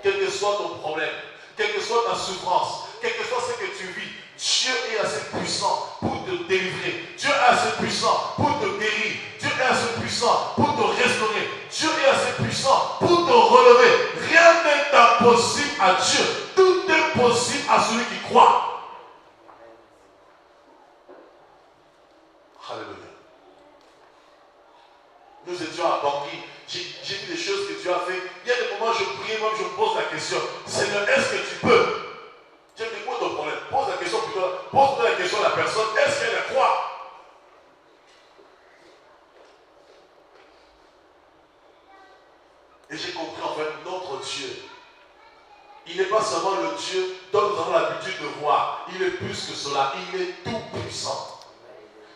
Quel que soit ton problème, quelle que soit ta souffrance, quel que soit ce que tu vis, Dieu est assez puissant pour te délivrer. Dieu est assez puissant pour te guérir. Dieu est assez puissant pour te restaurer. Dieu est assez puissant pour te relever. Rien n'est impossible à Dieu. Tout est possible à celui qui croit. Alléluia. Nous étions à Bangui. J'ai vu des choses que tu as fait. Il y a des moments où je prie, moi je me pose la question. Seigneur, est-ce que tu peux? Tu as dit quoi ton problème? Pose la question plutôt. Pose la question à la personne. Est-ce qu'elle croit? Et j'ai compris en fait notre Dieu. Il n'est pas seulement le Dieu dont nous avons l'habitude de voir. Il est plus que cela. Il est tout puissant.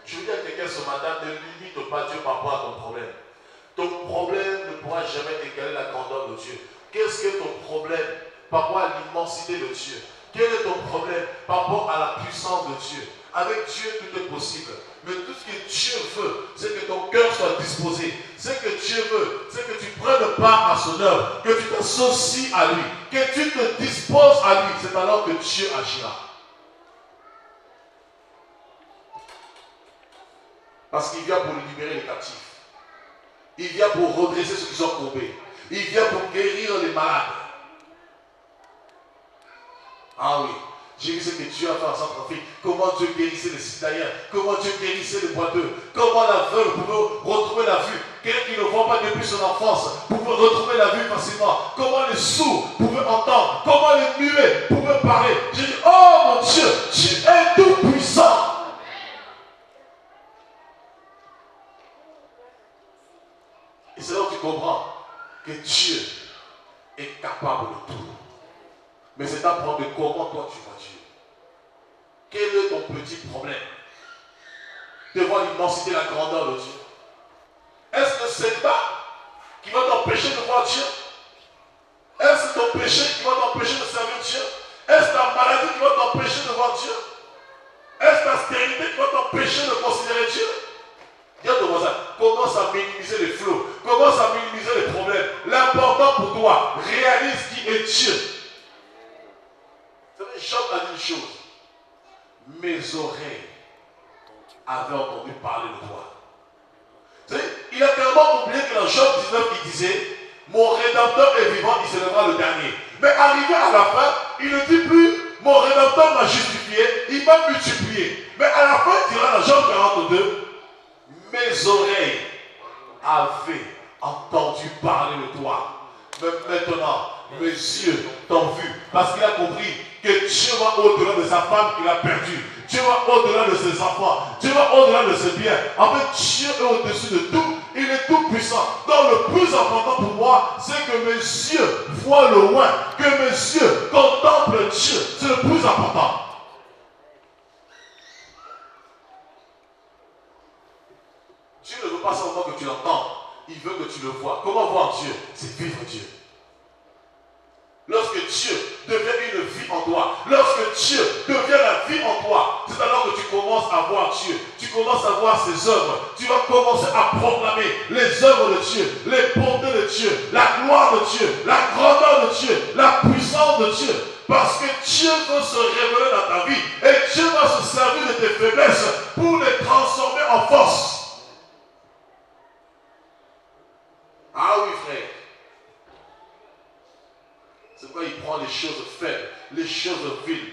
Je veux dire à quelqu'un ce matin, ne limite pas Dieu par rapport à ton problème. Ton problème ne pourra jamais égaler la grandeur de Dieu. Qu'est-ce que ton problème par rapport à l'immensité de Dieu? Quel est ton problème par rapport à la puissance de Dieu? Avec Dieu, tout est possible. Mais tout ce que Dieu veut, c'est que ton cœur soit disposé. Ce que Dieu veut, c'est que tu prennes part à son œuvre, que tu t'associes à lui, que tu te disposes à lui. C'est alors que Dieu agira. Parce qu'il vient pour libérer les captifs. Il vient pour redresser ceux qui sont courbés. Il vient pour guérir les malades. Ah oui, j'ai vu ce que Dieu a fait en Centrafrique. Comment Dieu guérissait les citoyens. Comment Dieu guérissait les boiteux. Comment l'aveugle pouvait retrouver la vue. Quelqu'un qui ne voit pas depuis son enfance pouvait retrouver la vue facilement. Comment les sourds pouvaient entendre. Comment les muets pouvaient parler. J'ai dit, oh mon Dieu, tu es tout puissant. Et c'est là où tu comprends que Dieu est capable de tout. Mais c'est d'apprendre comment toi tu vois Dieu. Quel est ton petit problème devant l'immensité et la grandeur de Dieu? Est-ce que c'est ça qui va t'empêcher de voir Dieu? Est-ce que ton péché qui va t'empêcher de servir Dieu? Est-ce ta maladie qui va t'empêcher de voir Dieu? Est-ce ta stérilité qui va t'empêcher de considérer Dieu? Dis à ton voisin, commence à minimiser les flots, commence à minimiser les problèmes. L'important pour toi, réalise qui est Dieu. Vous savez, Job a dit une chose. Mes oreilles avaient entendu parler de toi. Vous savez, il a tellement oublié que dans Job 19, il disait, mon Rédempteur est vivant, il se lèvera le dernier. Mais arrivé à la fin, il ne dit plus, mon Rédempteur m'a justifié, il m'a multiplié. Mais à la fin, il dira dans Job 42, mes oreilles avaient entendu parler de toi. Mais maintenant, mes yeux t'ont vu. Parce qu'il a compris que Dieu va au-delà de sa femme qu'il a perdue. Dieu va au-delà de ses enfants. Dieu va au-delà de ses biens. En fait, Dieu est au-dessus de tout. Il est tout puissant. Donc le plus important pour moi, c'est que mes yeux voient le loin. Que mes yeux contemplent Dieu. C'est le plus important. Dieu ne veut pas seulement que tu l'entendes. Il veut que tu le vois. Comment voir Dieu? C'est vivre Dieu. Lorsque Dieu devient une vie en toi, lorsque Dieu devient la vie en toi, c'est alors que tu commences à voir Dieu, tu commences à voir ses œuvres, tu vas commencer à proclamer les œuvres de Dieu, les bontés de Dieu, la gloire de Dieu, la grandeur de Dieu, la puissance de Dieu. Parce que Dieu veut se révéler dans ta vie et Dieu va se servir de tes faiblesses pour les transformer en force. Ah oui, frère. C'est pourquoi il prend les choses faibles, les choses viles.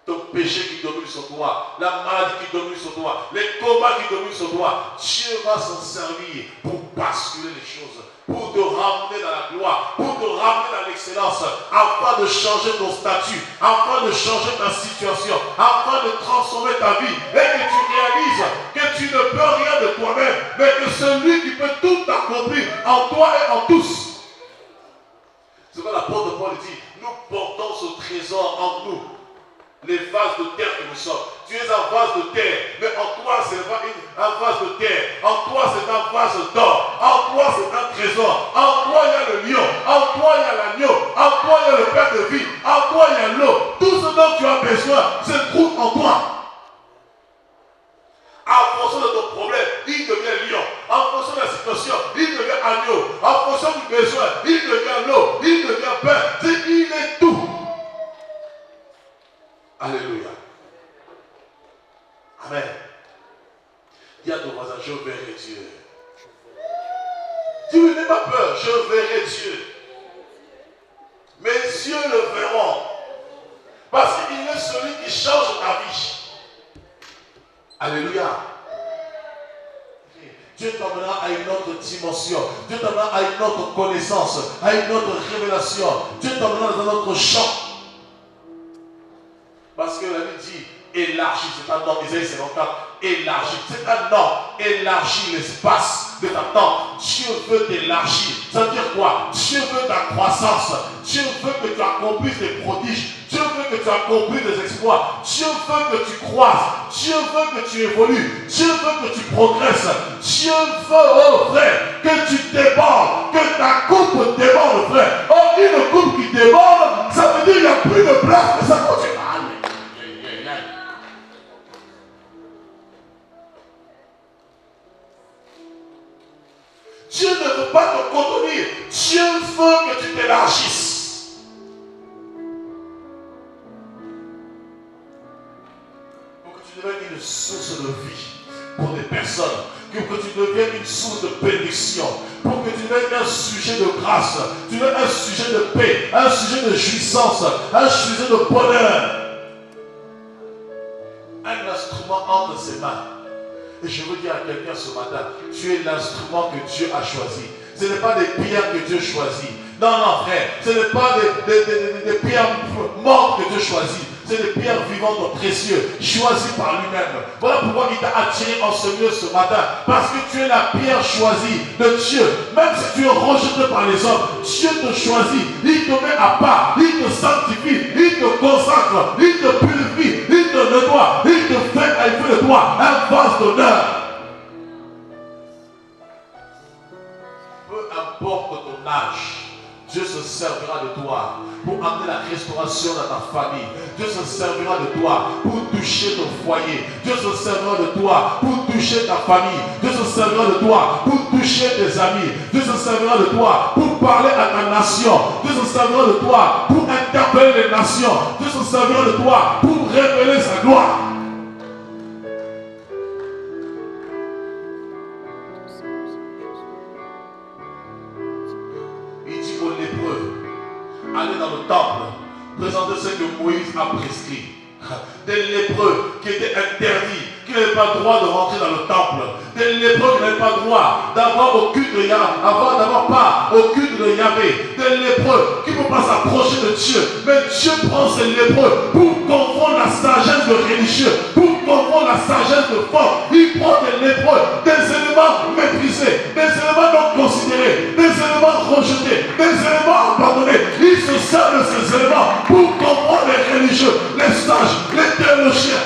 Ton péché qui domine sur toi, la maladie qui domine sur toi, les combats qui dominent sur toi. Dieu va s'en servir pour basculer les choses, pour te ramener dans la gloire, pour te ramener dans l'excellence, afin de changer ton statut, afin de changer ta situation, afin de transformer ta vie et que tu réalises que tu ne peux rien de toi-même, mais que celui qui peut tout accomplir en toi et en tous. C'est quoi l'apôtre Paul dit, nous portons ce trésor en nous, les vases de terre que nous sommes. Tu es un vase de terre, mais en toi c'est pas un vase de terre, en toi c'est un vase d'or, en toi c'est un trésor, en toi il y a le lion, en toi il y a l'agneau, en toi il y a le pain de vie, en toi il y a l'eau. Tout ce dont tu as besoin se trouve en toi. En fonction de ton problème, il devient lion. En fonction de la situation, il devient agneau. En fonction du besoin, il devient l'eau, il devient pain. Il est tout. Alléluia. Amen. Dis à ton voisin, je verrai Dieu. Tu n'aie pas peur, je verrai Dieu. Mes yeux le verront. Parce qu'il est celui qui change ta vie. Alléluia. Dieu t'emmènera à une autre dimension. Dieu t'emmènera à une autre connaissance, à une autre révélation. Dieu t'emmènera dans un autre champ. Parce que la Bible dit, élargis, c'est un nom, Isaïe 54, élargis, c'est un nom, élargis l'espace de ta tente. Dieu veut t'élargir. Ça veut dire quoi? Dieu veut ta croissance. Dieu veut que tu accomplisses des prodiges. Dieu veut que tu accomplisses des exploits. Dieu veut que tu croisses. Dieu veut que tu évolues. Dieu veut que tu progresses. Dieu veut, oh frère, que tu débordes, que ta coupe déborde, frère. Oh, une coupe qui déborde, ça veut dire qu'il n'y a plus de place, mais ça continue. Dieu ne veut pas te contenir. Dieu veut que tu t'élargisses. Pour que tu deviennes une source de vie pour des personnes. Pour que tu deviennes une source de bénédiction. Pour que tu deviennes un sujet de grâce. Tu deviennes un sujet de paix. Un sujet de jouissance. Un sujet de bonheur. Un instrument entre ses mains. Et je veux dire à quelqu'un ce matin, tu es l'instrument que Dieu a choisi. Ce n'est pas des pierres que Dieu choisit. Non, non, frère, ce n'est pas des pierres mortes que Dieu choisit. C'est des pierres vivantes précieuses, choisies par lui-même. Voilà pourquoi il t'a attiré en ce lieu ce matin. Parce que tu es la pierre choisie de Dieu. Même si tu es rejeté par les hommes, Dieu te choisit. Il te met à part, il te sanctifie, il te consacre, il te purifie, il te nettoie, il te fait de toi un vase d'honneur. Peu importe ton âge, Dieu se servira de toi pour amener la restauration dans ta famille. Dieu se servira de toi pour toucher ton foyer. Dieu se servira de toi pour toucher ta famille. Dieu se servira de toi pour toucher tes amis. Dieu se servira de toi pour parler à ta nation. Dieu se servira de toi pour interpeller les nations. Dieu se servira de toi pour révéler sa gloire. Il dit aux lépreux, allez dans le temple, présentez ce que Moïse a prescrit. Des lépreux qui étaient interdits, qui n'avaient pas le droit de rentrer dans le temple. Des lépreux qui n'avaient pas le droit d'avoir au culte de Yahvé, d'avoir part au culte de Yahvé. Des lépreux qui ne peuvent pas s'approcher de Dieu. Mais Dieu prend ces lépreux pour confondre la sagesse de religieux, pour confondre la sagesse de fort. Il prend des lépreux, des éléments méprisés, des éléments non considérés, des éléments rejetés, des éléments abandonnés. Il se sert de ces éléments pour comprendre les religieux, les sages, les théologiens.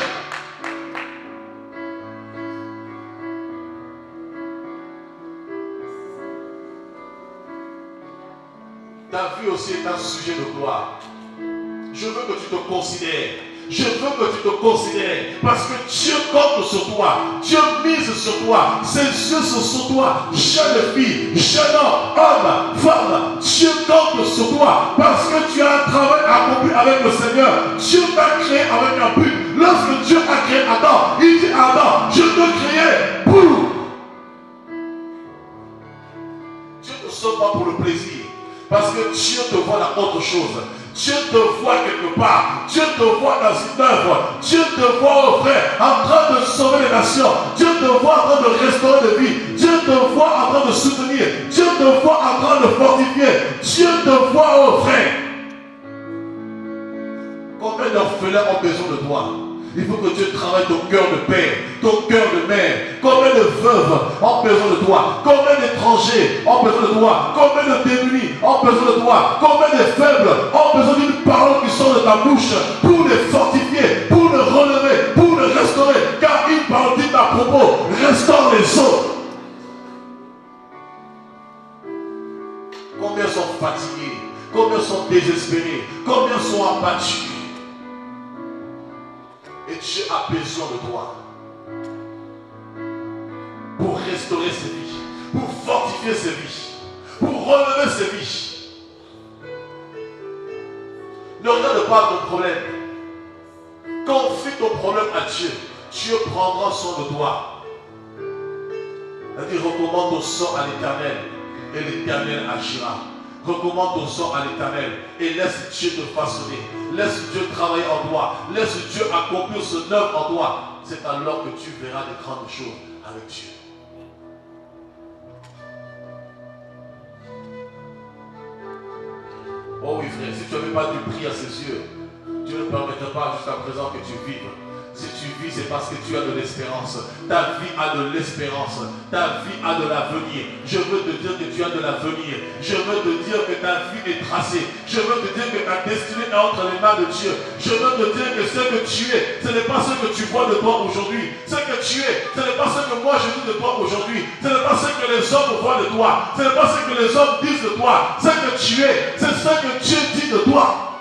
Ta vie aussi est un sujet de gloire. Je veux que tu te considères. Je veux que tu te considères. Parce que Dieu compte sur toi. Dieu mise sur toi. Ses yeux sont sur toi. Jeune fille, jeune homme, femme. Dieu compte sur toi. Parce que tu as un travail accompli avec le Seigneur. Dieu t'a créé avec un but. Lorsque Dieu a créé Adam, il dit Adam, je te créais pour. Dieu ne te sauve pas pour le plaisir. Parce que Dieu te voit dans autre chose. Dieu te voit quelque part. Dieu te voit dans une œuvre. Dieu te voit, oh frère, en train de sauver les nations. Dieu te voit en train de restaurer des vies. Dieu te voit en train de soutenir. Dieu te voit en train de fortifier. Dieu te voit, oh frère. Combien d'orphelins ont besoin de toi? Il faut que Dieu travaille ton cœur de père, ton cœur de mère. Combien de veuves ont besoin de toi? Combien d'étrangers ont besoin de toi? Combien de démunis ont besoin de toi? Combien de faibles ont besoin d'une parole qui sort de ta bouche pour les fortifier, pour les relever, pour les restaurer? Car une parole dite à propos restaure les autres. Combien sont fatigués? Combien sont désespérés? Combien sont abattus? Et Dieu a besoin de toi pour restaurer ses vies, pour fortifier ses vies, pour relever ses vies. Ne regarde pas ton problème. Confie ton problème à Dieu. Dieu prendra soin de toi. Il recommande ton sang à l'Éternel et l'Éternel agira. Recommande ton sang à l'Éternel et laisse Dieu te façonner. Laisse Dieu travailler en toi. Laisse Dieu accomplir son œuvre en toi. C'est alors que tu verras de grandes choses avec Dieu. Oh oui frère, si tu n'avais pas dû prier à ses yeux, Dieu ne permettra pas jusqu'à présent que tu vives. Si tu vis, c'est parce que tu as de l'espérance. Ta vie a de l'espérance. Ta vie a de l'avenir. Je veux te dire que tu as de l'avenir. Je veux te dire que ta vie est tracée. Je veux te dire que ta destinée est entre les mains de Dieu. Je veux te dire que ce que tu es, ce n'est pas ce que tu vois de toi aujourd'hui. Ce que tu es, ce n'est pas ce que moi je dis de toi aujourd'hui. Ce n'est pas ce que les hommes voient de toi. Ce n'est pas ce que les hommes disent de toi. Ce que tu es, c'est ce que Dieu dit de toi.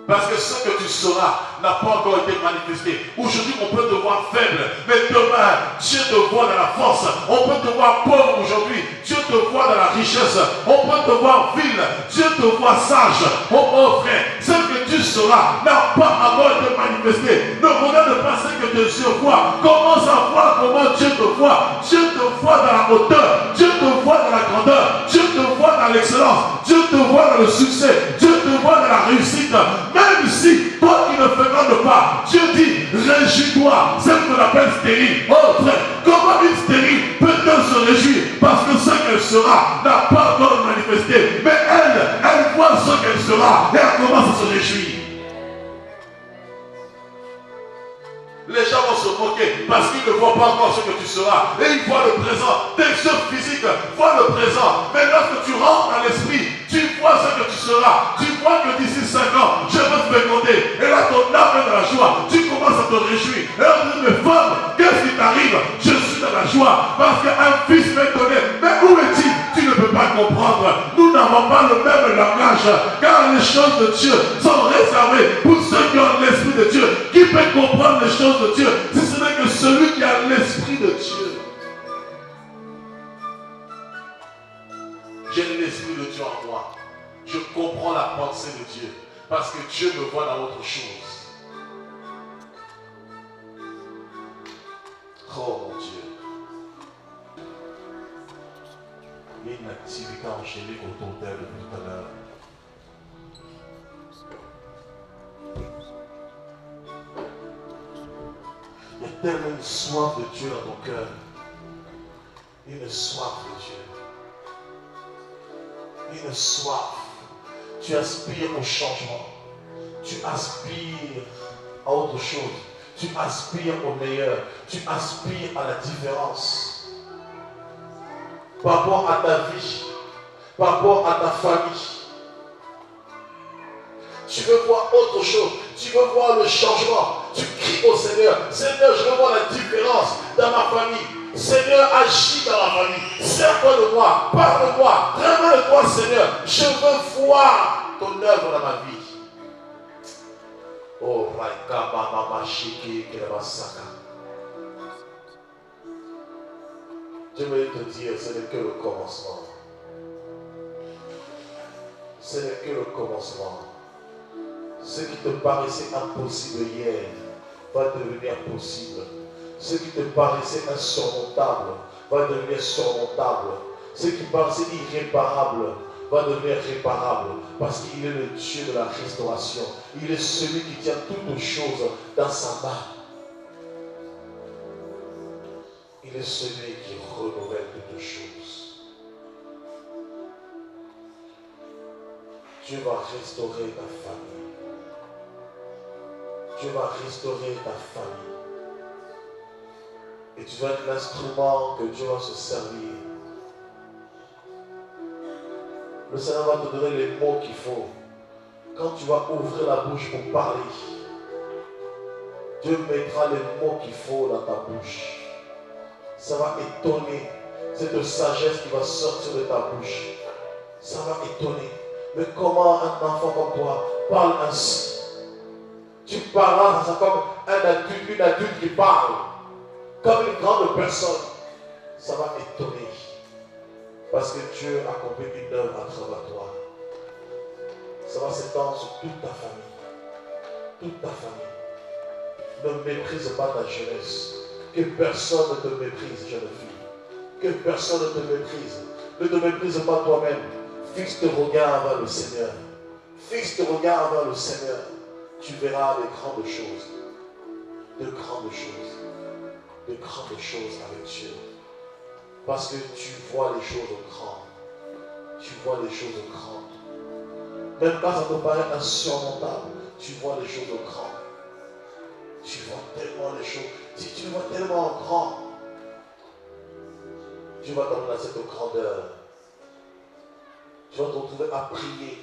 Parce que ce que tu seras n'a pas encore été manifesté. Aujourd'hui, on peut te voir faible, mais demain, Dieu te voit dans la force. On peut te voir pauvre aujourd'hui, Dieu te voit dans la richesse. On peut te voir vil, Dieu te voit sage. Oh frère, ce que tu seras n'a pas encore été manifesté. Ne regarde pas ce que tes yeux voient. Commence à voir comment Dieu te voit. Dieu te voit dans la hauteur, Dieu te voit dans la grandeur, Dieu te voit dans l'excellence, Dieu te voit dans le succès, Dieu te voit dans la réussite. Même si toi qui ne fécondes pas, Dieu dit, réjouis-toi. C'est ce qu'on appelle stérile. Oh frère, comment une stérile peut-elle se réjouir? Parce que ce qu'elle sera n'a pas encore manifesté. Mais elle voit ce qu'elle sera et elle commence à se réjouir. Les gens vont se moquer parce qu'ils ne voient pas encore ce que tu seras. Et ils voient le présent. Tes yeux physiques voient le présent. Mais lorsque tu rentres dans l'esprit, tu vois ce que tu seras. Tu vois que d'ici 5 ans, je veux te féconder. Et là, ton âme est dans la joie. Tu commences à te réjouir. Et on dit, mais femme, qu'est-ce qui t'arrive? Je suis dans la joie. Parce qu'un fils m'est donné. peux pas comprendre. Nous n'avons pas le même langage, car les choses de Dieu sont réservées pour ceux qui ont l'Esprit de Dieu. Qui peut comprendre les choses de Dieu si ce n'est que celui qui a l'Esprit de Dieu? J'ai l'Esprit de Dieu en moi. Je comprends la pensée de Dieu, parce que Dieu me voit dans autre chose. Oh mon Dieu. Il y a une activité angélique autour d'elle depuis tout à l'heure. Il y a tellement une soif de Dieu dans ton cœur. Une soif de Dieu. Une soif. Tu aspires au changement. Tu aspires à autre chose. Tu aspires au meilleur. Tu aspires à la différence. Par rapport à ta vie. Par rapport à ta famille. Tu veux voir autre chose. Tu veux voir le changement. Tu cries au Seigneur. Seigneur, je veux voir la différence dans ma famille. Seigneur, agis dans ma famille. Sers-toi de moi. Parle-moi. Révèle-toi, Seigneur. Je veux voir ton œuvre dans ma vie. Oh, Raika Mama Shiki Kelabasaka. Je veux te dire, ce n'est que le commencement. Ce n'est que le commencement. Ce qui te paraissait impossible hier va devenir possible. Ce qui te paraissait insurmontable va devenir surmontable. Ce qui paraissait irréparable va devenir réparable. Parce qu'il est le Dieu de la restauration. Il est celui qui tient toutes choses dans sa main. Il est celui qui renouvelle toutes choses. Dieu va restaurer ta famille. Dieu va restaurer ta famille. Et tu vas être l'instrument que Dieu va se servir. Le Seigneur va te donner les mots qu'il faut. Quand tu vas ouvrir la bouche pour parler, Dieu mettra les mots qu'il faut dans ta bouche. Ça va étonner. Cette sagesse qui va sortir de ta bouche. Ça va étonner. Mais comment un enfant comme toi parle ainsi? Tu parles comme une adulte qui parle. Comme une grande personne. Ça va étonner. Parce que Dieu a accompli une œuvre à travers toi. Ça va s'étendre sur toute ta famille. Toute ta famille. Ne méprise pas ta jeunesse. Que personne ne te méprise, jeune fille. Que personne ne te méprise. Ne te méprise pas toi-même. Fixe tes regards vers le Seigneur. Fixe tes regards vers le Seigneur. Tu verras de grandes choses. De grandes choses. De grandes choses avec Dieu. Parce que tu vois les choses grandes. Tu vois les choses grandes. Même quand ça te paraît insurmontable, tu vois les choses grandes. Tu vois tellement les choses. Si tu vois tellement grand, Dieu va t'emmener à cette grandeur. Tu vas te retrouver à prier.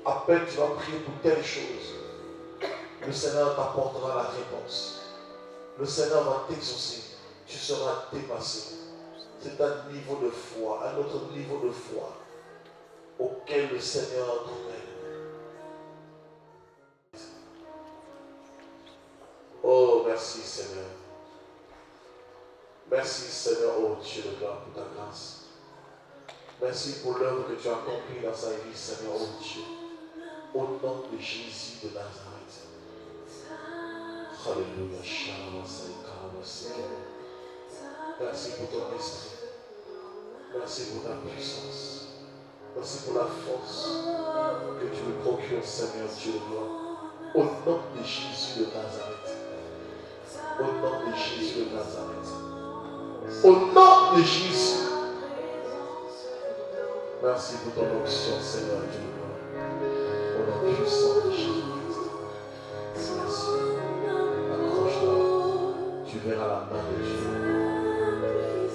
À peine tu vas prier pour telle chose. Le Seigneur t'apportera la réponse. Le Seigneur va t'exaucer. Tu seras dépassé. C'est un niveau de foi, un autre niveau de foi auquel le Seigneur t'emmène. Oh, merci Seigneur. Merci Seigneur, oh Dieu de gloire, pour ta grâce. Merci pour l'œuvre que tu as accomplie dans sa vie, Seigneur, oh Dieu. Au nom de Jésus de Nazareth. Alléluia. Merci pour ton esprit. Merci pour ta puissance. Merci pour la force que tu me procures, Seigneur Dieu de gloire. Au nom de Jésus de Nazareth. Au nom de Jésus de Nazareth. Au nom de Jésus. Merci pour ton onction, Seigneur Dieu de gloire. Au nom puissant de Jésus-Christ. Merci. Accroche-toi. Tu verras la main de Dieu.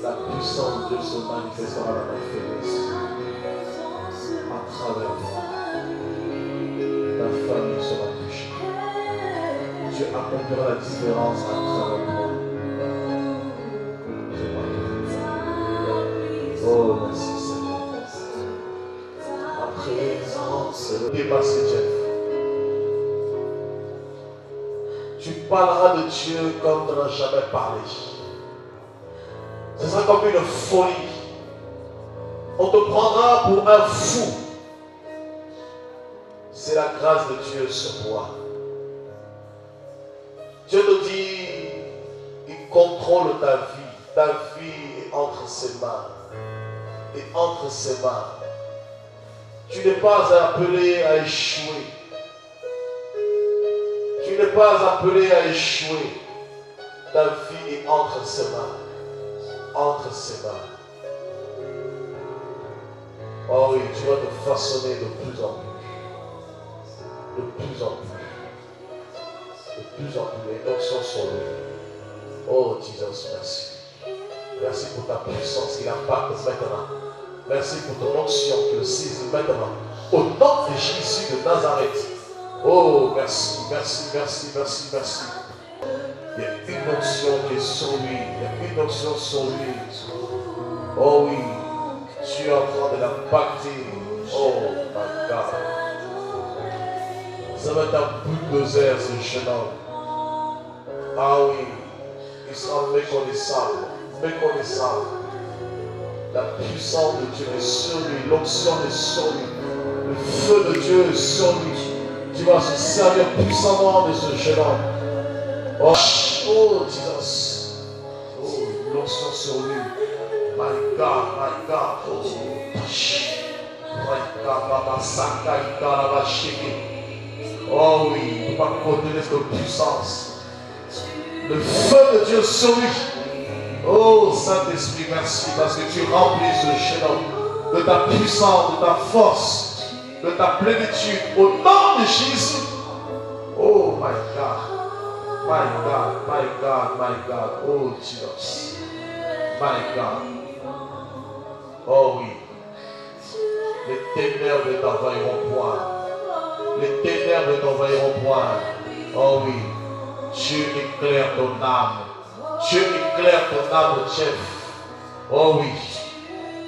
La puissance de Dieu se manifestera dans ta faiblesse. À travers toi. Ta famille sera touchée. Dieu accomplira la différence à travers toi. Oh, merci Seigneur. parleras de Dieu comme tu n'as jamais parlé. Ce sera comme une folie. On te prendra pour un fou. C'est la grâce de Dieu sur toi. Dieu te dit, il contrôle ta vie. Ta vie est entre ses mains. Et entre ses mains. Tu n'es pas appelé à échouer. Tu n'es pas appelé à échouer. Ta vie est entre ses mains. Entre ses mains. Oh oui, tu vas te façonner de plus en plus. De plus en plus. De plus en plus. Les notions sont lui. Oh Jesus, merci. Merci pour ta puissance qui impacte maintenant. Merci pour ton onction qui le saisit maintenant. Au nom de Jésus de Nazareth. Oh, merci, merci, merci, merci, merci. Il y a une onction qui est sur lui. Il y a une onction sur lui. Oh oui. Tu es en train de l'impacter. Oh my God. Ça va être un bulldozer ce jeune homme. Ah oui. Il sera méconnaissable. Méconnaissable. La puissance de Dieu est sur lui. L'onction est sur lui. Le feu de Dieu est sur lui. Tu vas se servir puissamment de ce jeune homme. Oh, oh Jesus. Oh, l'onction sur lui. My God, my God. Oh, oh oui, il ne peut pas contenir cette puissance. Le feu de Dieu sur lui. Oh Saint-Esprit, merci parce que tu remplis ce jeune homme de ta puissance, de ta force, de ta plénitude. Au nom de Jésus. Oh my God. My God, my God, my God. Oh Jesus. My God. Oh oui. Les ténèbres ne t'envahiront point. Les ténèbres ne t'envahiront point. Oh oui. Dieu éclaire ton âme. Dieu éclaire ton âme, chef. Oh oui.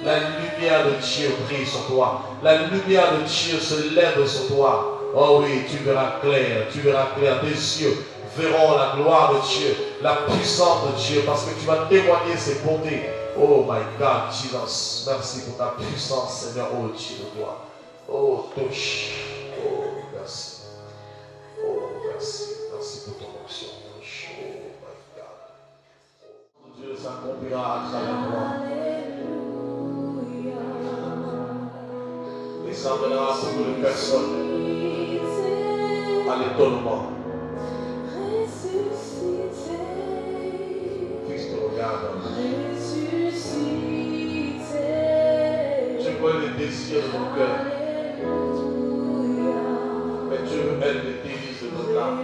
La lumière de Dieu brille sur toi. La lumière de Dieu se lève sur toi. Oh oui, tu verras clair. Tu verras clair. Tes yeux verront la gloire de Dieu, la puissance de Dieu, parce que tu vas témoigner ses bontés. Oh my God, Jesus. Merci pour ta puissance, Seigneur. Oh Dieu de gloire. Oh, touche. Oh, merci. Oh, merci. Merci pour ton onction. Oh my God. Dieu s'accomplira à travers toi. Et ça amènera beaucoup de personnes à l'étonnement. Fils te regarde. Tu vois les désirs de mon cœur. Mais Dieu veut être les délices de notre âme.